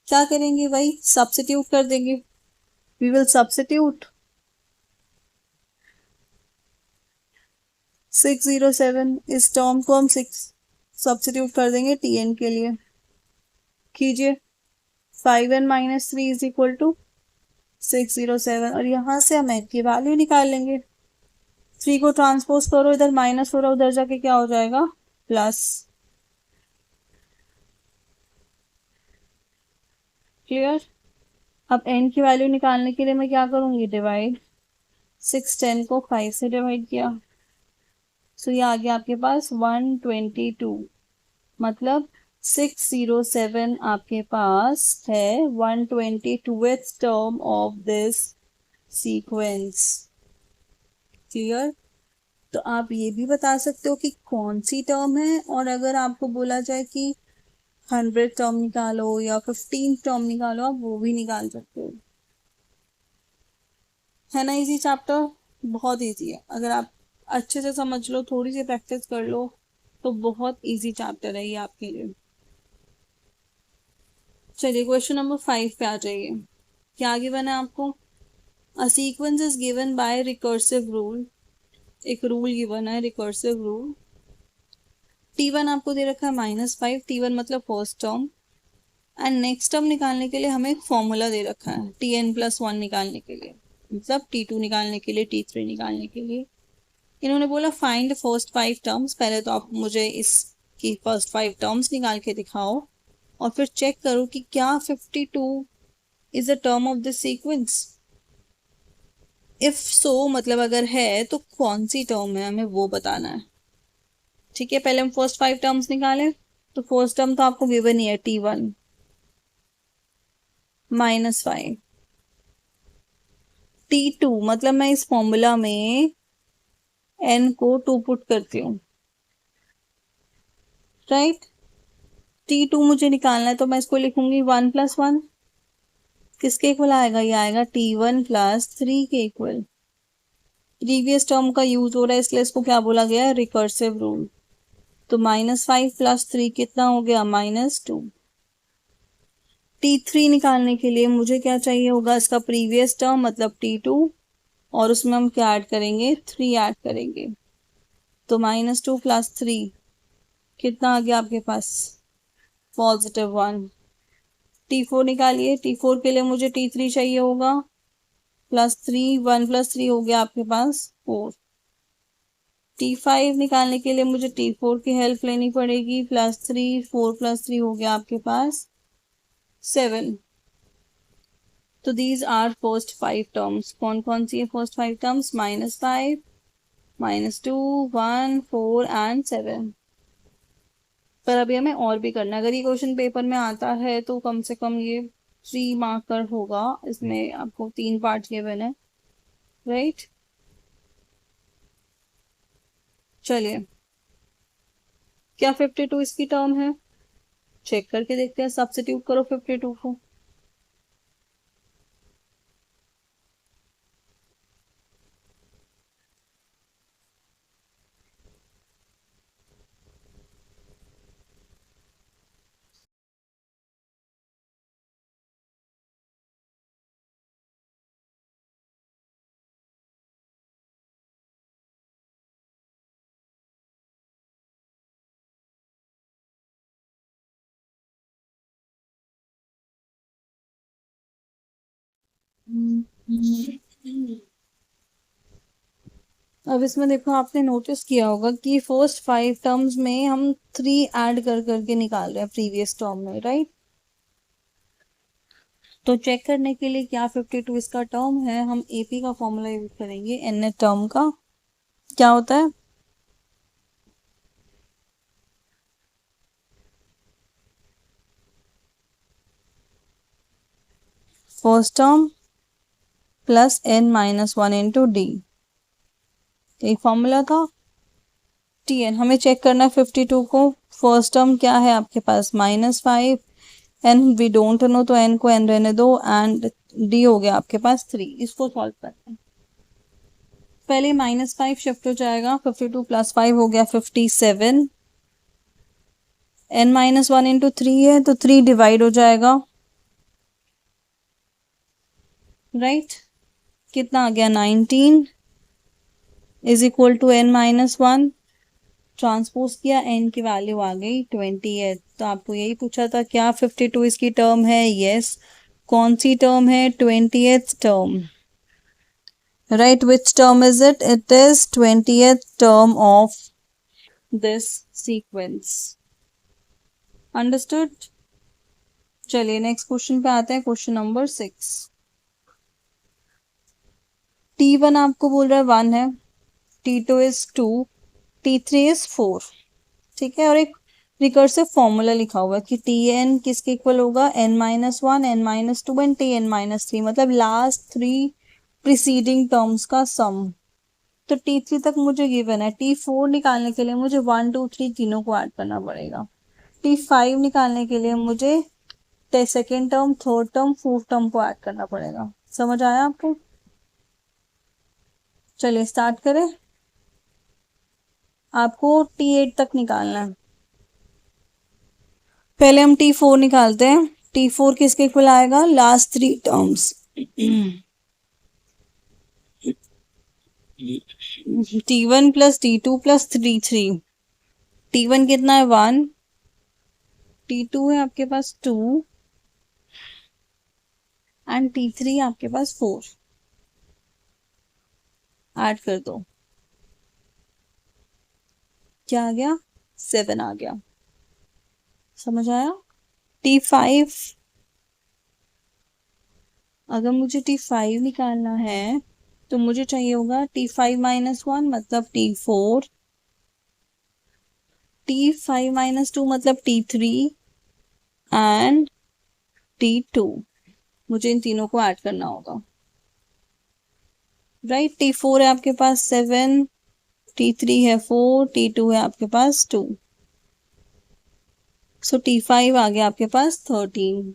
क्या करेंगे भाई, सब्स्टिट्यूट कर देंगे, वी विल सब्स्टिट्यूट 607, इस टर्म को हम 6 सब्स्टिट्यूट कर देंगे tn के लिए। कीजिए, 5n minus 3 is equal to 607, और यहाँ से हम n की वैल्यू निकाल लेंगे। 3 को ट्रांसपोज करो, इधर माइनस हो रहा, उधर जाके क्या हो जाएगा, प्लस। क्लियर? अब n की वैल्यू निकालने के लिए मैं क्या करूंगी, डिवाइड। 6 10 को 5 से डिवाइड किया, सो ये आ गया आपके पास 122। मतलब 607 आपके पास है 122th term of this sequence. Clear? तो आप ये भी बता सकते हो कि कौन सी टर्म है, और अगर आपको बोला जाए कि 100 टर्म निकालो या 15 टर्म निकालो, आप वो भी निकाल सकते हो। है ना इजी चैप्टर? बहुत इजी है, अगर आप अच्छे से समझ लो, थोड़ी सी प्रैक्टिस कर लो, तो बहुत इजी चैप्टर है ये आपके लिए। चलिए क्वेश्चन नंबर 5 पे आ जाइए। क्या गिवन है आपको? A sequence is given by recursive rule. एक रूल गिवन है, रिकर्सिव रूल। T1 आपको दे रखा है -5, T1 मतलब first term. And next term निकालने के लिए हमें एक फॉर्मूला दे रखा है Tn+1 निकालने के लिए, मतलब T2 निकालने के लिए, T3 निकालने के लिए। इन्होंने बोला फाइंड फर्स्ट 5 टर्म्स। पहले तो आप मुझे इसकी फर्स्ट 5 टर्म्स निकाल के दिखाओ, और फिर चेक करो कि क्या 52 is a term of this sequence. If so मतलब अगर है तो कौन सी टर्म है, हमें वो बताना है। ठीक है, पहले हम फर्स्ट 5 टर्म्स निकालें। तो फर्स्ट टर्म तो आपको गिवन ही है, T1 -5। T2 मतलब मैं इस फॉर्मूला में n को 2 पुट करती हूँ, राइट। T2 मुझे निकालना है, तो मैं इसको लिखूंगी 1+1। किसके इक्वल आएगा, ये आएगा T1+3 के इक्वल। प्रीवियस टर्म का यूज हो रहा है, इसलिए इसको क्या बोला गया है, रिकर्सिव रूल। तो -5 + 3 कितना हो गया, -2। T3 निकालने के लिए मुझे क्या चाहिए होगा, इसका प्रीवियस टर्म मतलब T2, और उसमें हम क्या ऐड करेंगे, 3 ऐड करेंगे। तो -2 + 3 कितना आ गया आपके पास, +1। T4 निकालिए, T4 के लिए मुझे T3 चाहिए होगा, +3, 1 + 3 हो गया आपके पास 4। T5 निकालने के लिए मुझे T4 की हेल्प लेनी पड़ेगी, +3, 4 + 3 हो गया आपके पास 7। तो दीज आर फर्स्ट 5 टर्म्स। कौन कौन सी है फर्स्ट 5 टर्म्स, -5, -2, 1, 4 एंड 7। पर अभी हमें और भी करना है। अगर ये क्वेश्चन पेपर में आता है तो कम से कम ये 3 मार्कर होगा, इसमें आपको 3 पार्ट गिवन है, राइट। चलिए, क्या 52 इसकी टर्म है, चेक करके देखते हैं। सब्स्टिट्यूट करो 52 को। अब इसमें देखो, आपने नोटिस किया होगा कि फर्स्ट 5 टर्म्स में हम 3 ऐड कर करके निकाल रहे हैं प्रीवियस टर्म में, राइट। तो चेक करने के लिए क्या 52 इसका टर्म है, हम एपी का फॉर्मूला यूज करेंगे एन टर्म का। क्या होता है, first term plus n-1 into D, एक फॉर्मूला था। Tn हमें चेक करना है 52 को। फर्स्ट टर्म क्या है आपके पास, -5, n वी डोंट नो, तो n को n रहने दो, एंड d हो गया आपके पास 3। इसको सॉल्व करते हैं। पहले -5 शिफ्ट हो जाएगा, 52 + 5 हो गया 57। n-1 इंटू 3 है, तो 3 डिवाइड हो जाएगा, राइट। कितना आ गया, 19 is equal to n-1। Transpose किया, n की वैल्यू आ गई 20। तो आपको यही पूछा था, क्या 52 इसकी टर्म है, यस। कौन सी टर्म है, 20th term, right. Which term is it, it is 20th term of this sequence. Understood? चलिए नेक्स्ट क्वेश्चन पे आते हैं, क्वेश्चन नंबर 6। T1 आपको बोल रहा है 1 है, T2 इज 2, T3 इज 4। ठीक है, और एक रिकर्सिव फॉर्मूला लिखा हुआ है कि Tn किसके इक्वल होगा, n-1, n-2 एंड Tn-3, मतलब लास्ट 3 प्रीसीडिंग टर्म्स का सम। तो T3 तक मुझे गिवन है, T4 निकालने के लिए मुझे 1 2 3 तीनों को ऐड करना पड़ेगा। T5 निकालने के लिए मुझे second term, third term, fourth term को ऐड करना पड़ेगा। समझ आया आपको? चलिए स्टार्ट करें। आपको T8 तक निकालना है। पहले हम T4 निकालते हैं। T4 किसके इक्वल आएगा, last 3 terms. T1 plus T2 plus T3। T1 कितना है 1, T2 है आपके पास 2 एंड T3 आपके पास 4। ऐड कर दो, क्या आ गया, 7 आ गया। समझ आया? T5, अगर मुझे T5 निकालना है तो मुझे चाहिए होगा T5-1 मतलब T4, T5-2 मतलब T3 एंड T2। मुझे इन तीनों को ऐड करना होगा, राइट। T4 है आपके पास 7, T3 है 4, T2 है आपके पास 2, सो T5 आ गया आपके पास 13।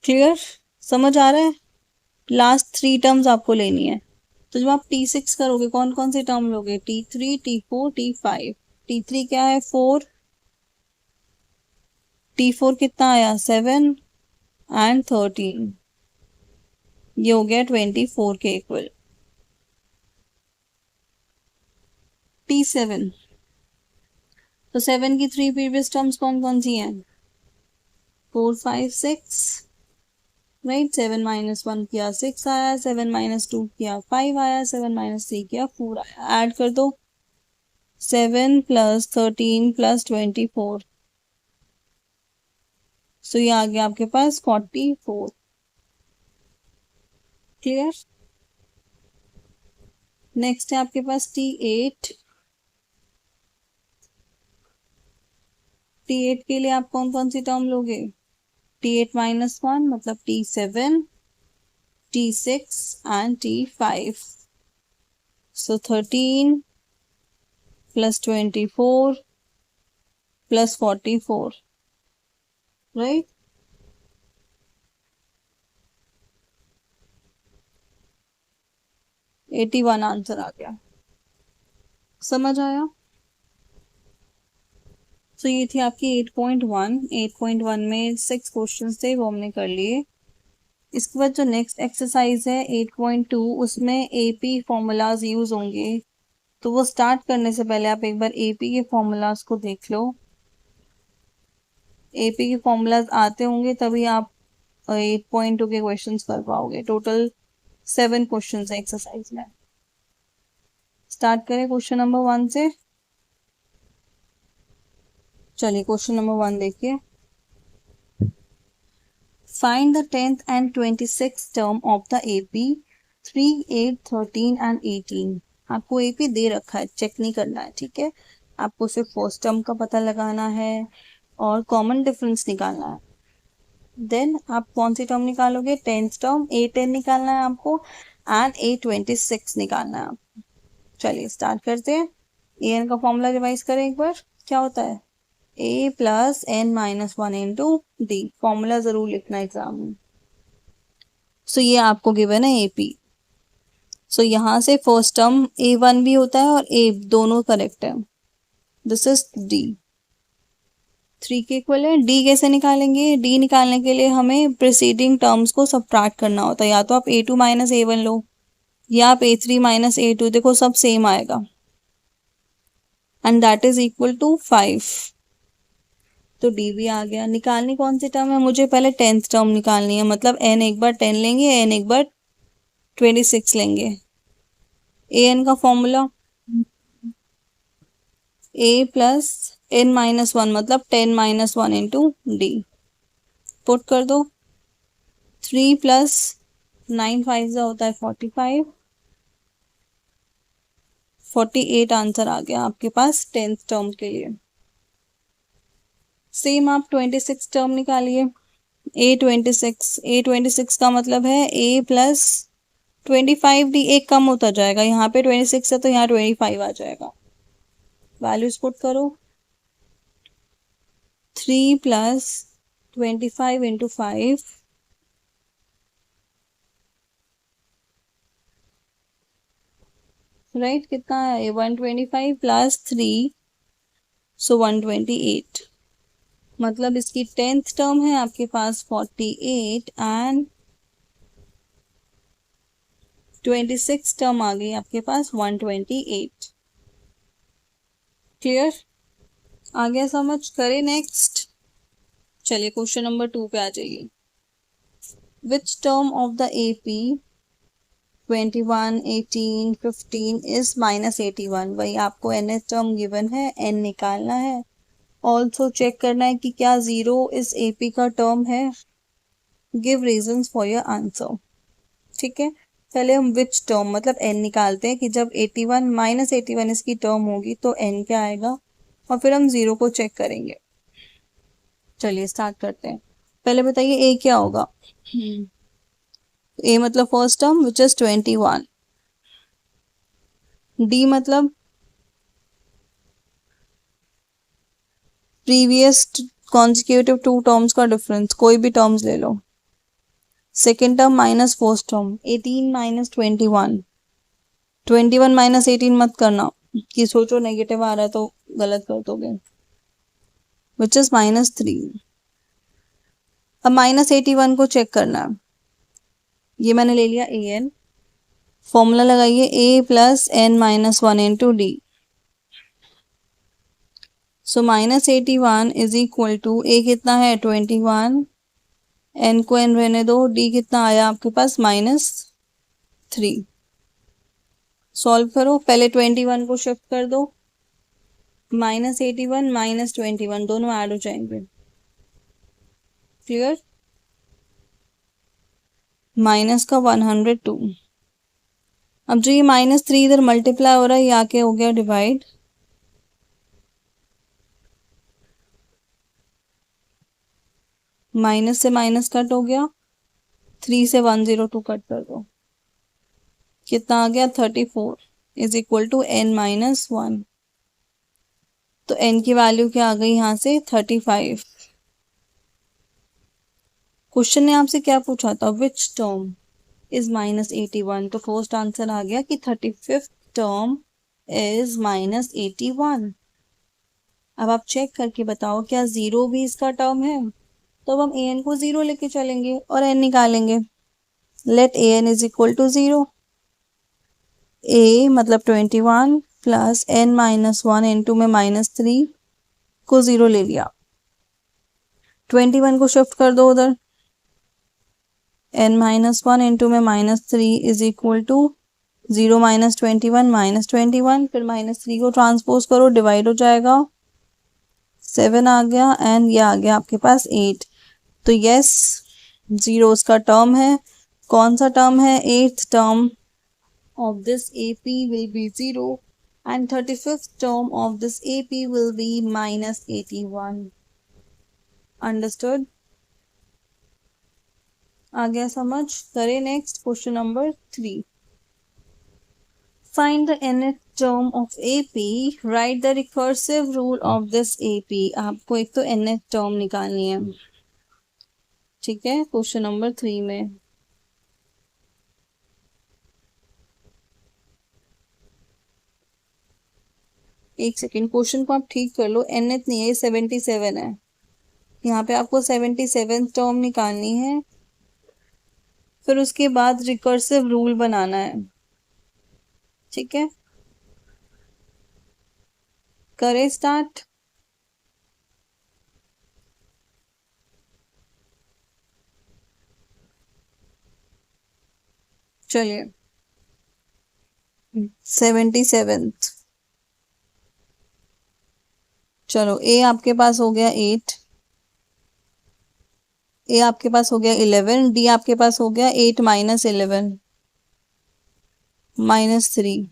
क्लियर? समझ आ रहा है? लास्ट 3 टर्म्स आपको लेनी है। तो जब आप T6 करोगे कौन कौन सी टर्म लोगे, T3, T4, T5। T3 क्या है 4, T4 कितना आया 7 एंड 13, ये हो गया 24 के इक्वल। T7, तो 7 की 3 प्रीवियस टर्म्स कौन कौन सी हैं, 4 5 6, राइट। 7-1 किया 6 आया, 7-2 किया 5 आया, 7-3 किया 4 आया। ऐड कर दो, 7 प्लस 13 प्लस 24, सो ये आ गया आपके पास 44। क्लियर? नेक्स्ट है आपके पास T8। T8 के लिए आप कौन कौन सी टर्म लोगे, T8-1 मतलब T7, T6 and T5। So 13 plus 24 plus 44, right. 81 answer आ गया। समझ आया? तो ये थी आपकी 8.1। 8.1 में 6 क्वेश्चंस थे, वो हमने कर लिए। इसके बाद जो नेक्स्ट एक्सरसाइज है 8.2, उसमें एपी फॉर्मूलाज यूज होंगे। तो वो स्टार्ट करने से पहले आप एक बार एपी के फॉर्मूलाज को देख लो। एपी के फॉर्मूलाज आते होंगे तभी आप 8.2 के क्वेश्चंस कर पाओगे। टोटल 7 क्वेश्चंस है एक्सरसाइज में। स्टार्ट करें क्वेश्चन नंबर 1 से। चलिए क्वेश्चन नंबर 1 देखिए। Find the 10th and 26th term of the AP 3, 8, 13 and 18। आपको AP दे रखा है, चेक नहीं करना है, ठीक है। आपको सिर्फ फर्स्ट टर्म का पता लगाना है और कॉमन डिफरेंस निकालना है। देन आप कौन सी टर्म निकालोगे, 10th टर्म, A10 निकालना है आपको एंड A26 निकालना है आपको। चलिए स्टार्ट करते हैं। AN का फॉर्मूला रिवाइज करें एक बार, क्या होता है, A+N-1 इंटू D। फॉर्मूला जरूर लिखना एग्जाम में। सो ये आपको गिवन है AP। सो यहाँ से फर्स्ट टर्म A1 भी होता है और A दोनों करेक्ट है। This is D। 3 के इक्वल है। D कैसे निकालेंगे, D निकालने के लिए हमें प्रीसीडिंग टर्म्स को सबट्रैक्ट करना होता है। या तो आप A2 माइनस A1 लो या आप A3 माइनस A2, देखो सब सेम आएगा and that is equal to 5। तो डी भी आ गया। निकालनी कौन सी टर्म है, मुझे पहले 10th टर्म निकालनी है, मतलब n एक बार 10 लेंगे, n एक बार 26 लेंगे। an का फॉर्मूला A+N-1 मतलब 10-1 इंटू D। पुट कर दो। 3 प्लस 9 5 होता है 45, 48 आंसर आ गया आपके पास 10th टर्म के लिए। सेम आप 26 टर्म निकालिए। A26 का मतलब है A प्लस 25D, एक कम होता जाएगा, यहाँ पे 26 है तो यहाँ 25 आ जाएगा। वैल्यूज पुट करो। 3 प्लस 25 इंटू 5, राइट, कितना है 125 प्लस 3, सो 128। मतलब इसकी 10th टर्म है आपके पास 48 एंड 26 टर्म आ गई आपके पास 128। क्लियर? आ गया समझ? करें नेक्स्ट। चलिए क्वेश्चन नंबर 2 पे आ जाइए। Which term of the AP 21 18 15 is -81? वही आपको nth टर्म गिवन है, n निकालना है। ऑल्सो चेक करना है कि क्या 0 इस AP का टर्म है। Give reasons for your answer. ठीक है, पहले हम विच टर्म मतलब n निकालते हैं कि जब 81 -81 इसकी टर्म होगी तो n क्या आएगा, और फिर हम 0 को चेक करेंगे। चलिए स्टार्ट करते हैं। पहले बताइए a क्या होगा। a मतलब first term which is 21। d मतलब प्रीवियस कॉन्जिक्यूटिव 2 टर्म्स का डिफरेंस, कोई भी टर्म्स ले लो। Second term minus first term, 18 minus 21। 21 minus 18 मत करना कि सोचो नेगेटिव आ रहा है तो गलत कर दोगे। Which is -3। अब -81 को चेक करना है। ये मैंने ले लिया an। फॉर्मूला लगाइए a plus n minus 1 into d. So -81 is equal to a कितना है 21, n को n रहने दो, d कितना आया आपके पास -3। सॉल्व करो। पहले 21 को शिफ्ट कर दो, -81 -21 दोनों ऐड हो जाएंगे। क्लियर? माइनस का 102। अब जो ये -3 इधर मल्टीप्लाई हो रहा है, ये आके हो गया डिवाइड। माइनस से माइनस कट हो गया, 3 से 102 कट कर दो, कितना आ गया 34 इज इक्वल टू n-1। तो n की वैल्यू क्या आ गई यहाँ से 35। क्वेश्चन ने आपसे क्या पूछा था, विच टर्म इज -81, तो फर्स्ट आंसर आ गया कि 35th टर्म इज -81। अब आप चेक करके बताओ क्या 0 भी इसका टर्म है, तो अब हम an को 0 लेके चलेंगे और n निकालेंगे। Let an is equal to 0। a मतलब 21 प्लस n-1 इंटू में -3 को 0 ले लिया। 21 को शिफ्ट कर दो उधर, n-1 इंटू में -3 इज इक्वल टू 0 -21 -21, फिर -3 को ट्रांसपोज करो, डिवाइड हो जाएगा, 7 आ गया एंड ये आ गया आपके पास 8। तो यस 0 उसका टर्म है। कौन सा टर्म है, 8th term of this AP will be 0 and 35th term of this AP will be -81. Understood? आ गया समझ? करें next question number 3। Find the nth term of AP. Write the recursive rule of this AP. आपको एक तो nth term निकालनी है, ठीक है, क्वेश्चन नंबर 3 में। एक सेकेंड, क्वेश्चन को आप ठीक कर लो, nth नहीं है, 77 है। यहाँ पे आपको 77 टर्म निकालनी है, फिर उसके बाद रिकर्सिव रूल बनाना है, ठीक है। करें स्टार्ट। चलिए 77। चलो a आपके पास हो गया 8, ए आपके पास हो गया 11, डी आपके पास हो गया 8 माइनस 11 -3।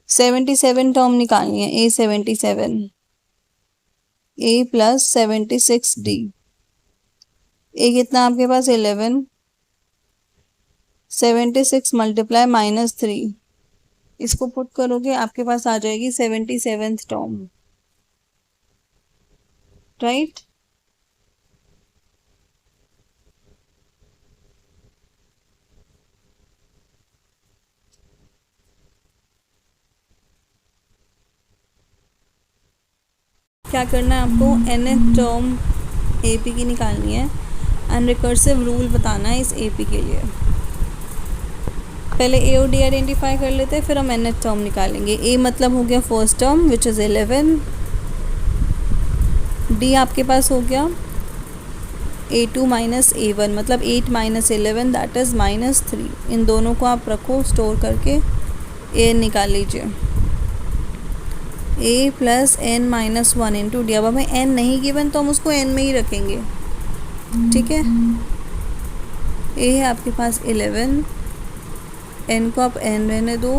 77 टर्म निकालनी है, ए 77, ए प्लस 76 डी। ए कितना आपके पास 11, 76 मल्टीप्लाई -3, इसको पुट करोगे आपके पास आ जाएगी 77th टर्म, राइट। क्या करना है आपको, nth टर्म AP की निकालनी है एंड रिकर्सिव रूल बताना है इस AP के लिए। पहले A और D आइडेंटिफाई कर लेते हैं, फिर हम nth टर्म निकालेंगे। A मतलब हो गया first term which is 11, D आपके पास हो गया A2 माइनस A1 मतलब 8 माइनस 11 दैट इज़ -3। इन दोनों को आप रखो स्टोर करके, A निकाल लीजिए। A plus n minus 1 into D. अब हमें n नहीं गिवन तो हम उसको n में ही रखेंगे, ठीक है। A है आपके पास 11, n को आप n रहने दो,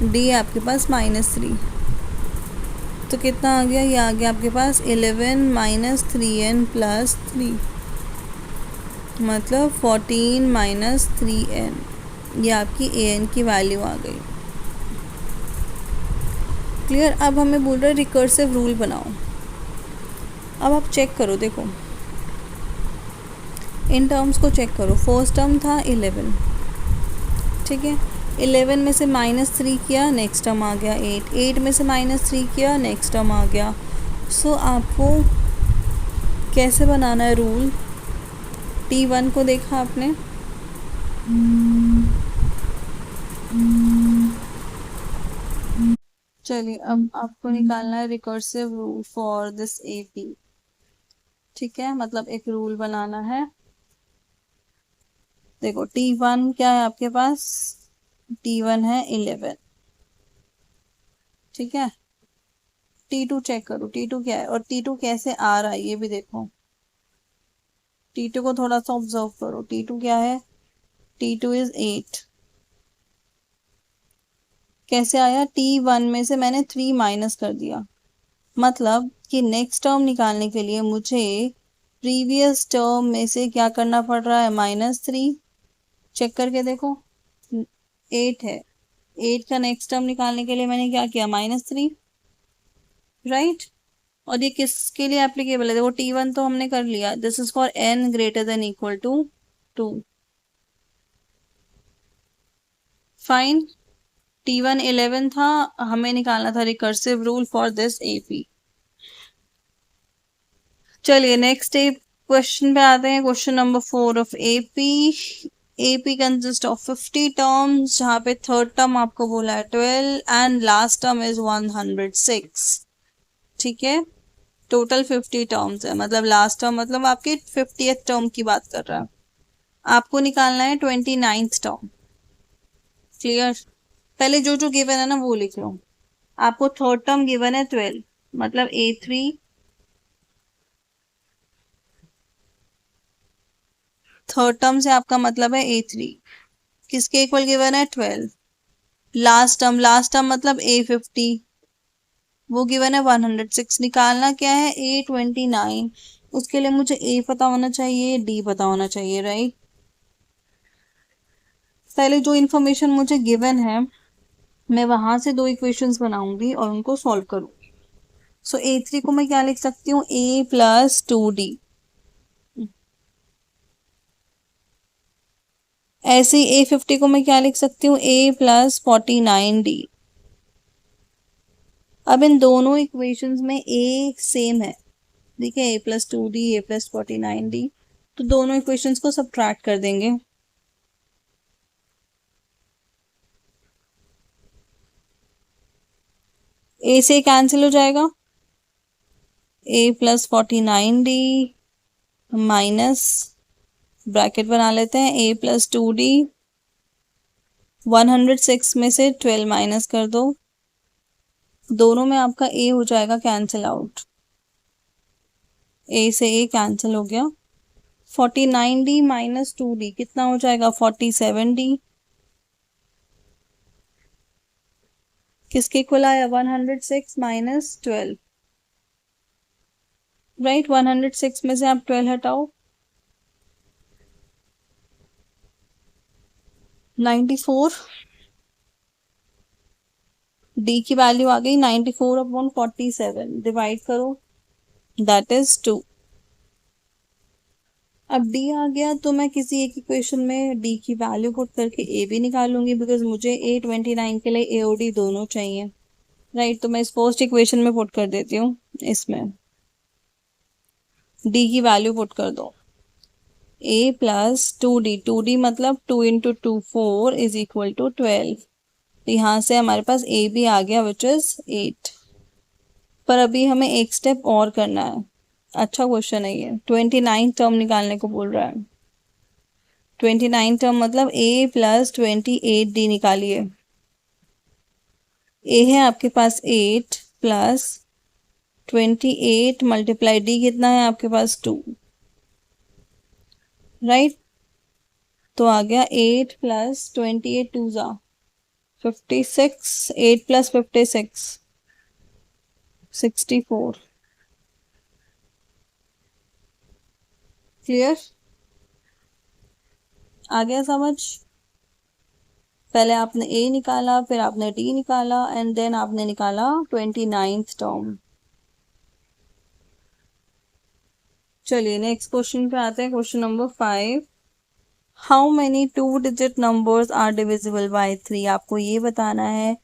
d है आपके पास -3, तो कितना आ गया, ये आ गया आपके पास 11 माइनस 3n प्लस 3 मतलब 14 माइनस 3n। ये आपकी an की वैल्यू आ गई, क्लियर। अब हमें बोल रहा है रिकर्सिव रूल बनाओ। अब आप चेक करो, देखो इन टर्म्स को चेक करो। फर्स्ट टर्म था 11, ठीक है। 11 में से -3 किया, नेक्स्ट टर्म आ गया 8, 8 में से -3 किया, नेक्स्ट टर्म आ गया। सो आपको कैसे बनाना है रूल, T1 को देखा आपने, चलिए अब आपको निकालना है recursive rule for this AP, ठीक है। मतलब एक रूल बनाना है। देखो T1 क्या है आपके पास, T1 है 11, ठीक है। T2 चेक करो, T2 क्या है और T2 कैसे आ रहा है ये भी देखो। T2 को थोड़ा सा ऑब्जर्व करो, T2 क्या है, T2 इज 8, कैसे आया, T1 में से मैंने 3 माइनस कर दिया, मतलब कि नेक्स्ट टर्म निकालने के लिए मुझे प्रीवियस टर्म में से क्या करना पड़ रहा है, -3। चेक करके देखो, 8 है, 8 का नेक्स्ट टर्म निकालने के लिए मैंने क्या किया, -3, राइट। और ये किसके लिए एप्लीकेबल है, देखो T1 तो हमने कर लिया, this is for n greater than equal to 2, fine. T1 11 था, हमें निकालना था recursive rule for this AP। चलिए नेक्स्ट क्वेश्चन पे आते हैं, question number 4 of AP। AP consist of 50 terms, जहाँ पे थर्ड टर्म आपको बोला है 12 एंड लास्ट टर्म इज 106, ठीक है। टोटल 50 टर्म्स है, मतलब लास्ट टर्म मतलब आपकी 50th टर्म की बात कर रहा है। आपको निकालना है 29th टर्म, क्लियर। पहले जो जो गिवन है ना वो लिख लो। आपको थर्ड टर्म गिवन है 12 मतलब A3, थर्ड टर्म से आपका मतलब है A3, किसके इक्वल गिवन है 12। लास्ट टर्म मतलब A50, वो गिवन है 106। निकालना क्या है, A29। उसके लिए मुझे A पता होना चाहिए, D पता होना चाहिए, राइट। पहले जो इन्फॉर्मेशन मुझे गिवन है मैं वहां से दो इक्वेशंस बनाऊंगी और उनको सॉल्व करूंगी। सो A3 को मैं क्या लिख सकती हूँ, A प्लस 2D। ऐसे ही A50 को मैं क्या लिख सकती हूँ, A प्लस 49D। अब इन दोनों इक्वेशंस में A सेम है, देखिए A plus 2D, A plus 49D, तो दोनों इक्वेशंस को सब्ट्रैक्ट कर देंगे। A से कैंसिल हो जाएगा, A plus 49D minus bracket बना लेते हैं A प्लस 2D, 106 में से 12 माइनस कर दो, दोनों में आपका A हो जाएगा कैंसिल आउट, ए से ए कैंसिल हो गया। 49D माइनस 2D कितना हो जाएगा? 47D। किसके इक्वल आया? 106 माइनस 12। राइट, 106 में से आप 12 हटाओ, 94। डी की वैल्यू आ गई 94/47, डिवाइड करो, दैट इज 2। अब डी आ गया तो मैं किसी एक इक्वेशन में डी की वैल्यू पुट करके ए भी निकालूंगी, बिकॉज मुझे A29 के लिए ए और डी दोनों चाहिए। राइट, तो मैं इस फर्स्ट इक्वेशन में पुट कर देती हूँ। इसमें डी की वैल्यू पुट कर दो, a प्लस 2D मतलब 2 × 2 4 इज इक्वल टू 12। तो यहाँ से हमारे पास a भी आ गया विच इज 8। पर अभी हमें एक स्टेप और करना है। अच्छा क्वेश्चन है ये। 29 टर्म निकालने को बोल रहा है। 29 टर्म मतलब a प्लस 28D निकालिए। a है आपके पास 8 प्लस 28 मल्टीप्लाई d कितना है आपके पास? 2। राइट, तो आ गया 8 प्लस 28 2 जा 56, 8 प्लस 56 64। क्लियर? आ गया समझ? पहले आपने ए निकाला, फिर आपने डी निकाला, एंड देन आपने निकाला 29th टर्म। चलिए नेक्स्ट क्वेश्चन पे आते हैं। Question number 5। How many 2 digit numbers are divisible by 3? आपको ये बताना है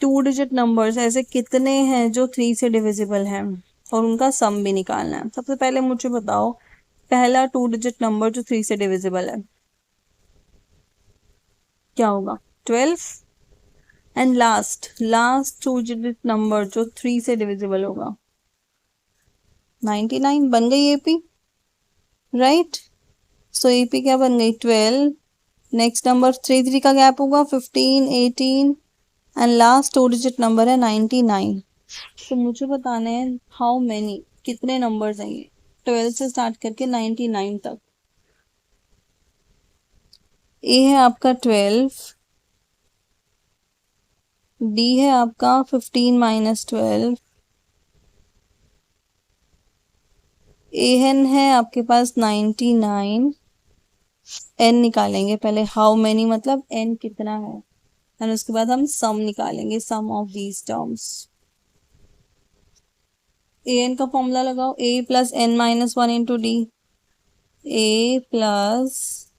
2 डिजिट नंबर्स ऐसे कितने हैं जो 3 से डिविजिबल हैं, और उनका सम भी निकालना है। सबसे पहले मुझे बताओ पहला 2 डिजिट नंबर जो 3 से डिविजिबल है क्या होगा? 12। एंड लास्ट 2 डिजिट नंबर जो 3 से डिविजिबल होगा 99। बन गई एपी। राइट, सो एपी क्या बन गई? 12। नेक्स्ट नंबर 3 का गैप होगा 15 18, एंड लास्ट 2 डिजिट नंबर है 99। तो मुझे बताना है हाउ मेनी, कितने नंबर्स हैं ये 12 से स्टार्ट करके 99 तक। ए है आपका 12, डी है आपका 15 माइनस 12, एन है आपके पास 99। एन निकालेंगे पहले, हाउ मेनी मतलब एन कितना है, और उसके बाद हम सम निकालेंगे, sum of these terms. A n का फॉर्मूला लगाओ, a plus N minus 1 into d. A plus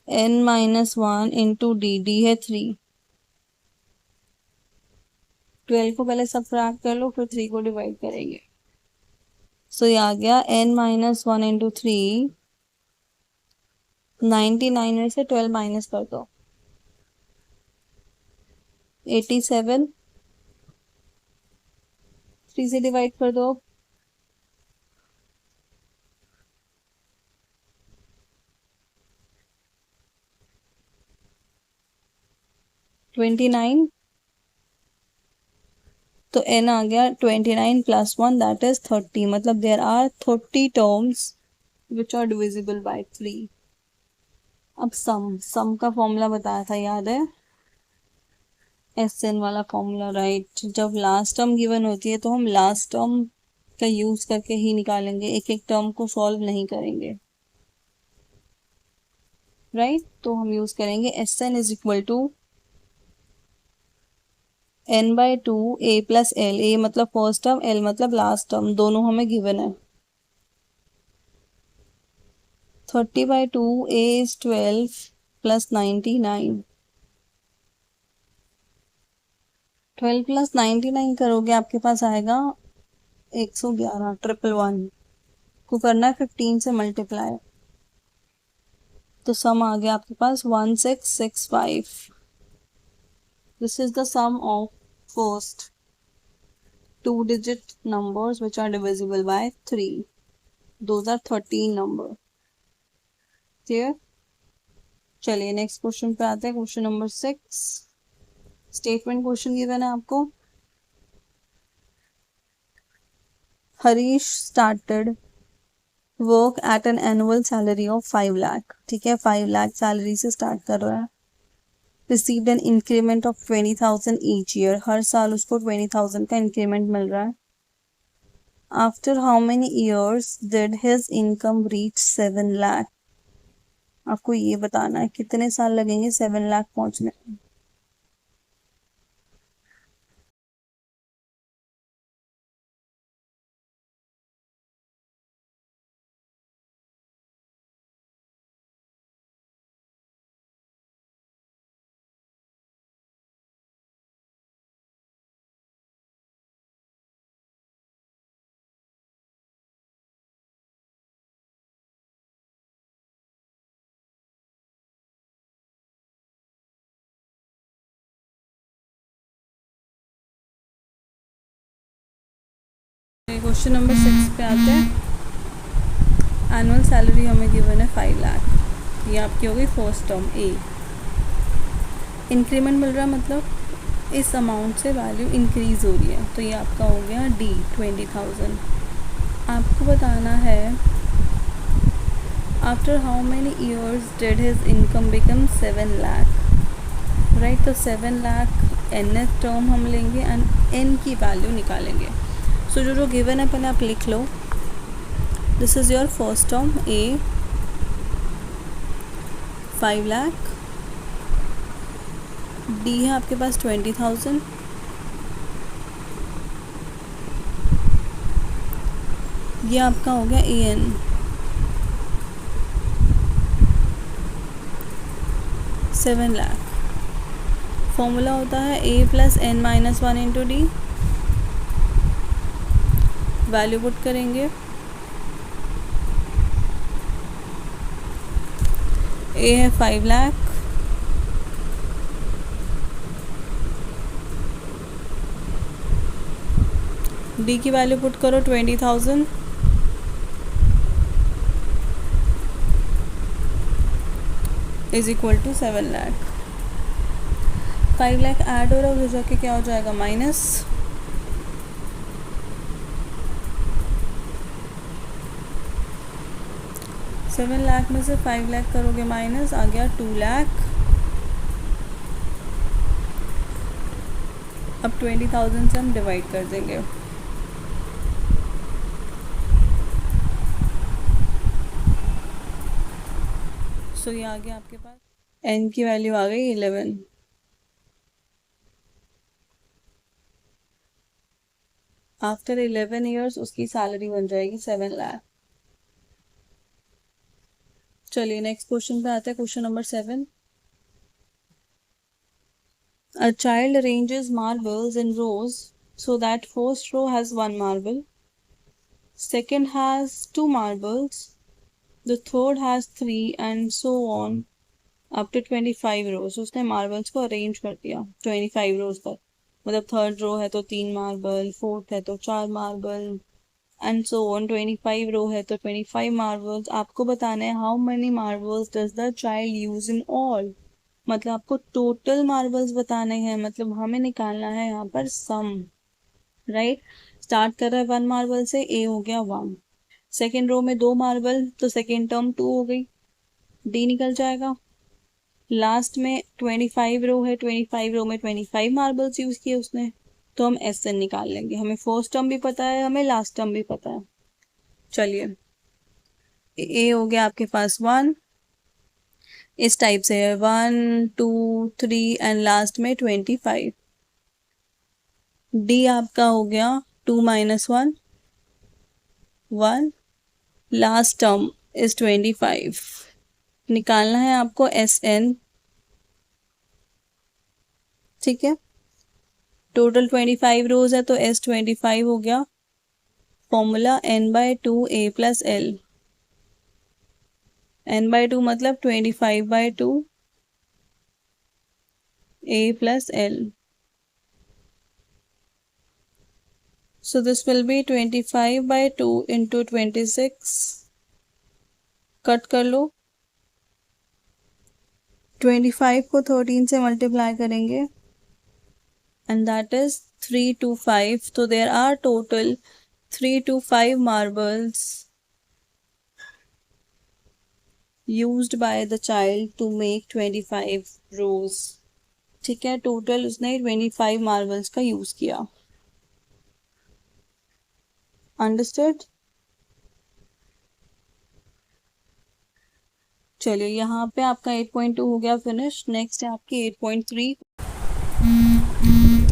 N minus 1 into d, d है 3। 12 को पहले सबट्रैक्ट कर लो, फिर 3 को डिवाइड करेंगे। सो ये आ गया एन माइनस 1 इंटू 3। 99 में से 12 माइनस कर दो, 87। 3 से डिवाइड कर दो, 29। तो n आ गया 29 प्लस 1 दैट इज 30। मतलब there are 30 terms which are divisible by 3। अब सम का फॉर्मूला बताया था, याद है? एन वाला फॉर्मूला। राइट, जब लास्ट टर्म गिवन होती है तो हम लास्ट टर्म का यूज करके ही निकालेंगे, एक एक टर्म को सॉल्व नहीं करेंगे। राइट, तो हम यूज करेंगे n is equal to n/2 a plus l. A मतलब फर्स्ट टर्म, एल मतलब लास्ट टर्म, दोनों हमें गिवन है। 30/2 a इज 12 प्लस 99। 12 प्लस 99 करोगे आपके पास आएगा 111, 111 को करना है 15 से मल्टीप्लाई, तो सम आ गया आपके पास 1665। This is the sum of first 2 digit numbers which are divisible by 3. Those are 13 number. Clear? चलिए नेक्स्ट क्वेश्चन पे आते हैं। Question number 6। Statement question given है आपको। Harish started work at an annual salary of 5 lakh, ठीक है, 5 लाख सैलरी से स्टार्ट कर रहा है। Received an increment of 20,000 each year, हर साल उसको 20,000 का इंक्रीमेंट मिल रहा है। After how many years did his income reach 7 lakh, आपको ये बताना है कितने साल लगेंगे 7 लाख पहुंचने में। क्वेश्चन नंबर 6 पे आते हैं। एनुअल सैलरी हमें गिवन है 5 लाख, ये आपकी हो गई फर्स्ट टर्म ए। इंक्रीमेंट मिल रहा है मतलब इस अमाउंट से वैल्यू इंक्रीज हो रही है, तो ये आपका हो गया डी 20,000। आपको बताना है after how many years did his income become 7 lakh, right. तो 7 लाख एन एस टर्म हम लेंगे एंड एन की वैल्यू निकालेंगे। सो जो गिवन है पहले आप लिख लो। This is your first term A 5 lakh, D है आपके पास 20,000, ये आपका हो गया ए एन 7 लाख। फॉर्मूला होता है A plus N minus 1 into D. Value put करेंगे, ए है 5 लाख, डी की वैल्यू पुट करो 20,000, is equal to 7 lakh. 5 lakh add हो रहा है, उधर जाके क्या हो जाएगा माइनस, सेवन लाख में से 5 लाख करोगे माइनस, आ गया 2 लाख। अब 20,000 से हम डिवाइड कर देंगे। सो ये आ गया आपके पास, एन की वैल्यू आ गई 11। आफ्टर 11 ईयर्स उसकी सैलरी बन जाएगी 7 लाख। चलिए नेक्स्ट क्वेश्चन पे आते हैं, question number 7। A child arranges marbles in rows so that first row has 1 marble, second has 2 marbles, the third has 3 and so on up to 25 rows। उसने मार्बल्स को अरेंज कर दिया 25 रोज तक, मतलब थर्ड रो है तो 3 मार्बल, फोर्थ है तो 4 मार्बल एंड सो ऑन। 25 रो है तो 25 मार्बल्स। आपको बताना है how many marbles does the child use in all, मतलब आपको टोटल मार्बल्स बताने हैं, मतलब हमें निकालना है यहाँ पर सम, राइट। स्टार्ट कर रहा है 1 मार्बल से, ए हो गया 1। सेकेंड रो में 2 मार्बल तो सेकेंड टर्म 2 हो गई, डी निकल जाएगा। लास्ट में 25 रो है, 25 रो में 25 मार्बल्स यूज किए उसने, तो हम एस एन निकाल लेंगे। हमें फर्स्ट टर्म भी पता है, हमें लास्ट टर्म भी पता है। चलिए ए हो गया आपके पास 1, इस टाइप से है 1 2 3 एंड लास्ट में 25। डी आपका हो गया 2 माइनस 1 1, लास्ट टर्म इज 25। निकालना है आपको एस एन, ठीक है। टोटल 25 रोज है तो एस 25 हो गया। Formula n/2 a plus L, n/2 मतलब 25/2 a plus l। So this will be 25/2 into 26, cut कर लो। 25 को 13 से मल्टीप्लाई करेंगे and that is 325। तो there are total 3 to 5 marbles used by the child to make 25 rows. ठीक है, टोटल उसने 25 मार्बल्स का यूज किया. अंडरस्टूड. चलिए यहाँ पे आपका 8.2 हो गया फिनिश. नेक्स्ट है आपकी 8.3.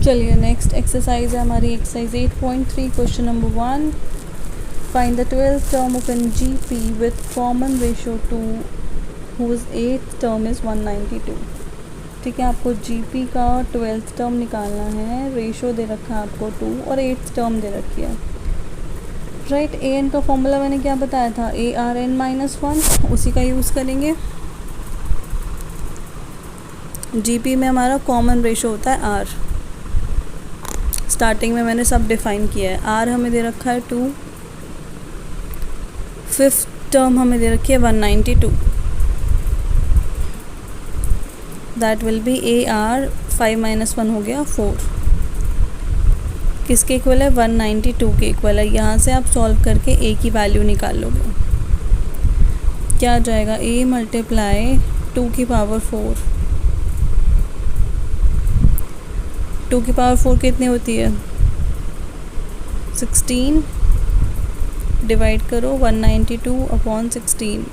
चलिए नेक्स्ट एक्सरसाइज है हमारी exercise 8.3. Question number 1. Find the 12th term of an GP with common ratio to whose 8th term is 192. ठीक है, आपको GP का 12th टर्म निकालना है. रेशो दे रखा है आपको 2 और 8th टर्म दे रखी है. राइट, AN का फॉर्मूला मैंने क्या बताया था, ARN-1. उसी का यूज़ करेंगे. GP में हमारा कॉमन रेशो होता है R. स्टार्टिंग में मैंने सब डिफाइन किया है. R हमें दे रखा है 2. 5th टर्म हमें दे रखी है 192. दैट विल बी AR 5 - 1 हो गया 4. किसके इक्वल है, 192 के इक्वल है. यहाँ से आप सॉल्व करके A की वैल्यू निकाल लोगे. क्या आ जाएगा, A × 2 की पावर 4. 2 की पावर 4 कितनी होती है, 16. डिवाइड करो 192/16.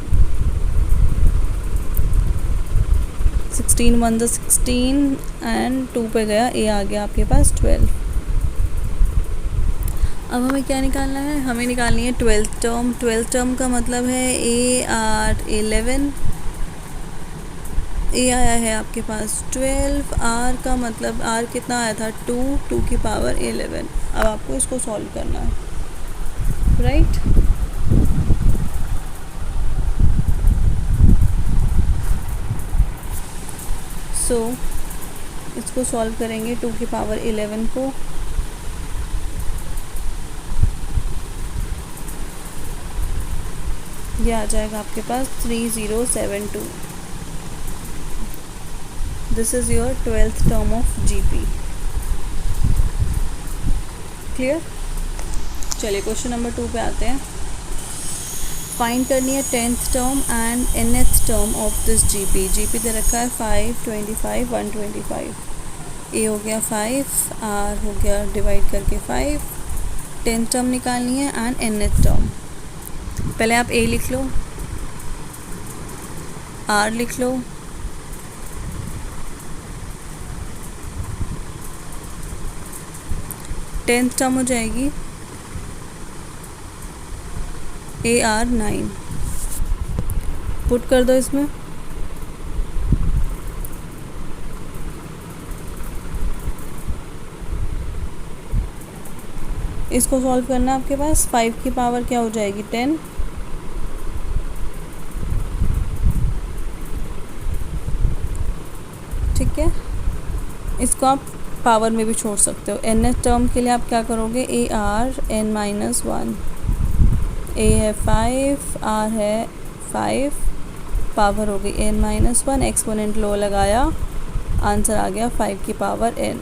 16 1 = 16 एंड 2 पे गया, A आ गया आपके पास 12. अब हमें क्या निकालना है, हमें निकालनी है 12th टर्म. 12th टर्म का मतलब है AR 11. A आया है आपके पास 12. R का मतलब R कितना आया था 2. 2 की पावर 11. अब आपको इसको सॉल्व करना है. राइट, सो इसको सॉल्व करेंगे 2 की पावर 11 को. ये आ जाएगा आपके पास 3072. This is your 12th term of GP. Clear. चलिए क्वेश्चन नंबर 2 पे आते हैं. फाइंड करनी है 10th term and nth term of this GP. GP दे रखा है 5, 25, 125. A हो गया 5, R हो गया डिवाइड करके 5. 10th टर्म निकालनी है एंड nth टर्म. पहले आप A लिख लो, R लिख लो, टेंथ टर्म हो जाएगी AR 9. पुट कर दो इसमें. इसको सॉल्व करना है आपके पास. 5 की पावर क्या हो जाएगी 10. ठीक है, इसको आप पावर में भी छोड़ सकते हो. nth टर्म के लिए आप क्या करोगे, AR n-1. A है 5, R है 5, पावर हो गई n-1. एक्सपोनेंट लो लगाया, आंसर आ गया 5 की पावर n.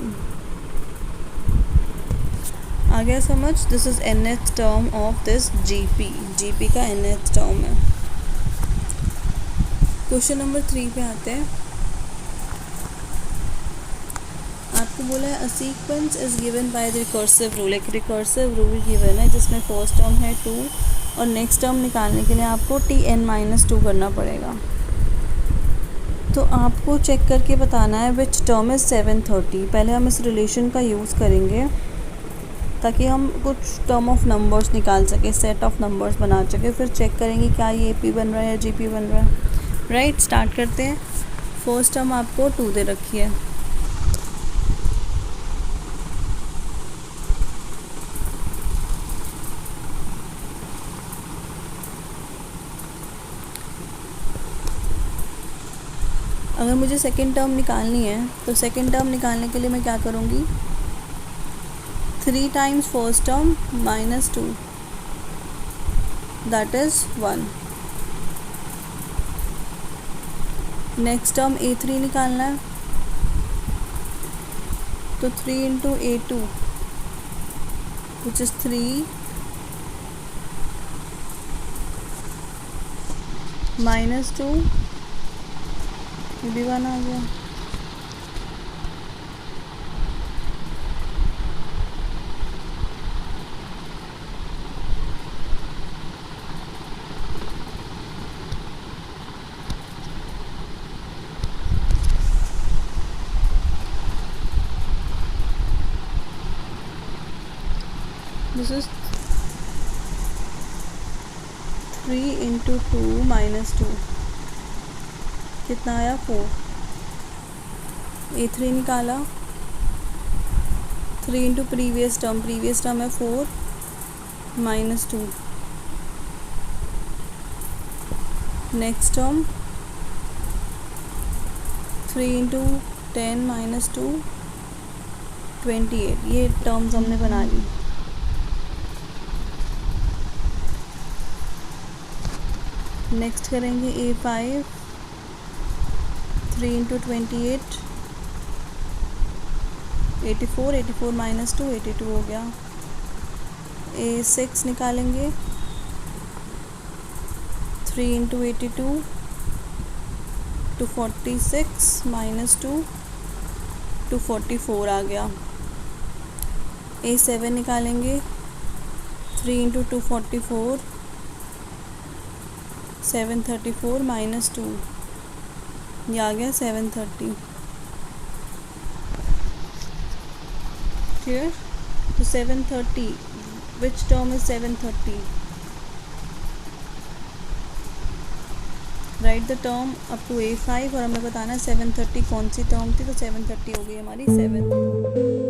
आ गया समझ. This is nth term of this GP का nth टर्म है. क्वेश्चन नंबर 3 पे आते हैं. आपको बोला है a sequence is given by the recursive rule. एक रिकर्सिव रूल गिवन है जिसमें फर्स्ट टर्म है 2 और नेक्स्ट टर्म निकालने के लिए आपको Tn-2 करना पड़ेगा. तो आपको चेक करके बताना है विच टर्म इज़ 730. पहले हम इस रिलेशन का यूज़ करेंगे ताकि हम कुछ टर्म ऑफ नंबर्स निकाल सके, सेट ऑफ नंबर्स बना सके. फिर चेक करेंगे क्या ये AP बन रहा है या GP बन रहा है. राइट, स्टार्ट करते हैं. फर्स्ट टर्म आपको 2 दे रखी है. अगर मुझे सेकेंड टर्म निकालनी है तो सेकेंड टर्म निकालने के लिए मैं क्या करूँगी, 3 times first term -2 that is 1. Next term A3 निकालना है तो 3 × A2 विच इज़ 3 -2, ये भी 1 आ गया। दिस इज 3 × 2 - 2 कितना आया 4। A3 निकाला, 3 × प्रीवियस टर्म है 4 - 2। Next term 3 × 10 - 2 28। ये टर्म्स हमने बना ली। नेक्स्ट करेंगे A5, 3 × 28 84, 84 - 2 82 हो गया। A6 निकालेंगे, 3 × 82 246 - 2 244 आ गया। A7 निकालेंगे, 3 × 244 734 - 2, ये आ गया 730। क्लियर? तो 730, which term is 730? Right the term up to A5 और हमें बताना है 730 कौन सी टर्म थी। तो 730 हो गई हमारी 7।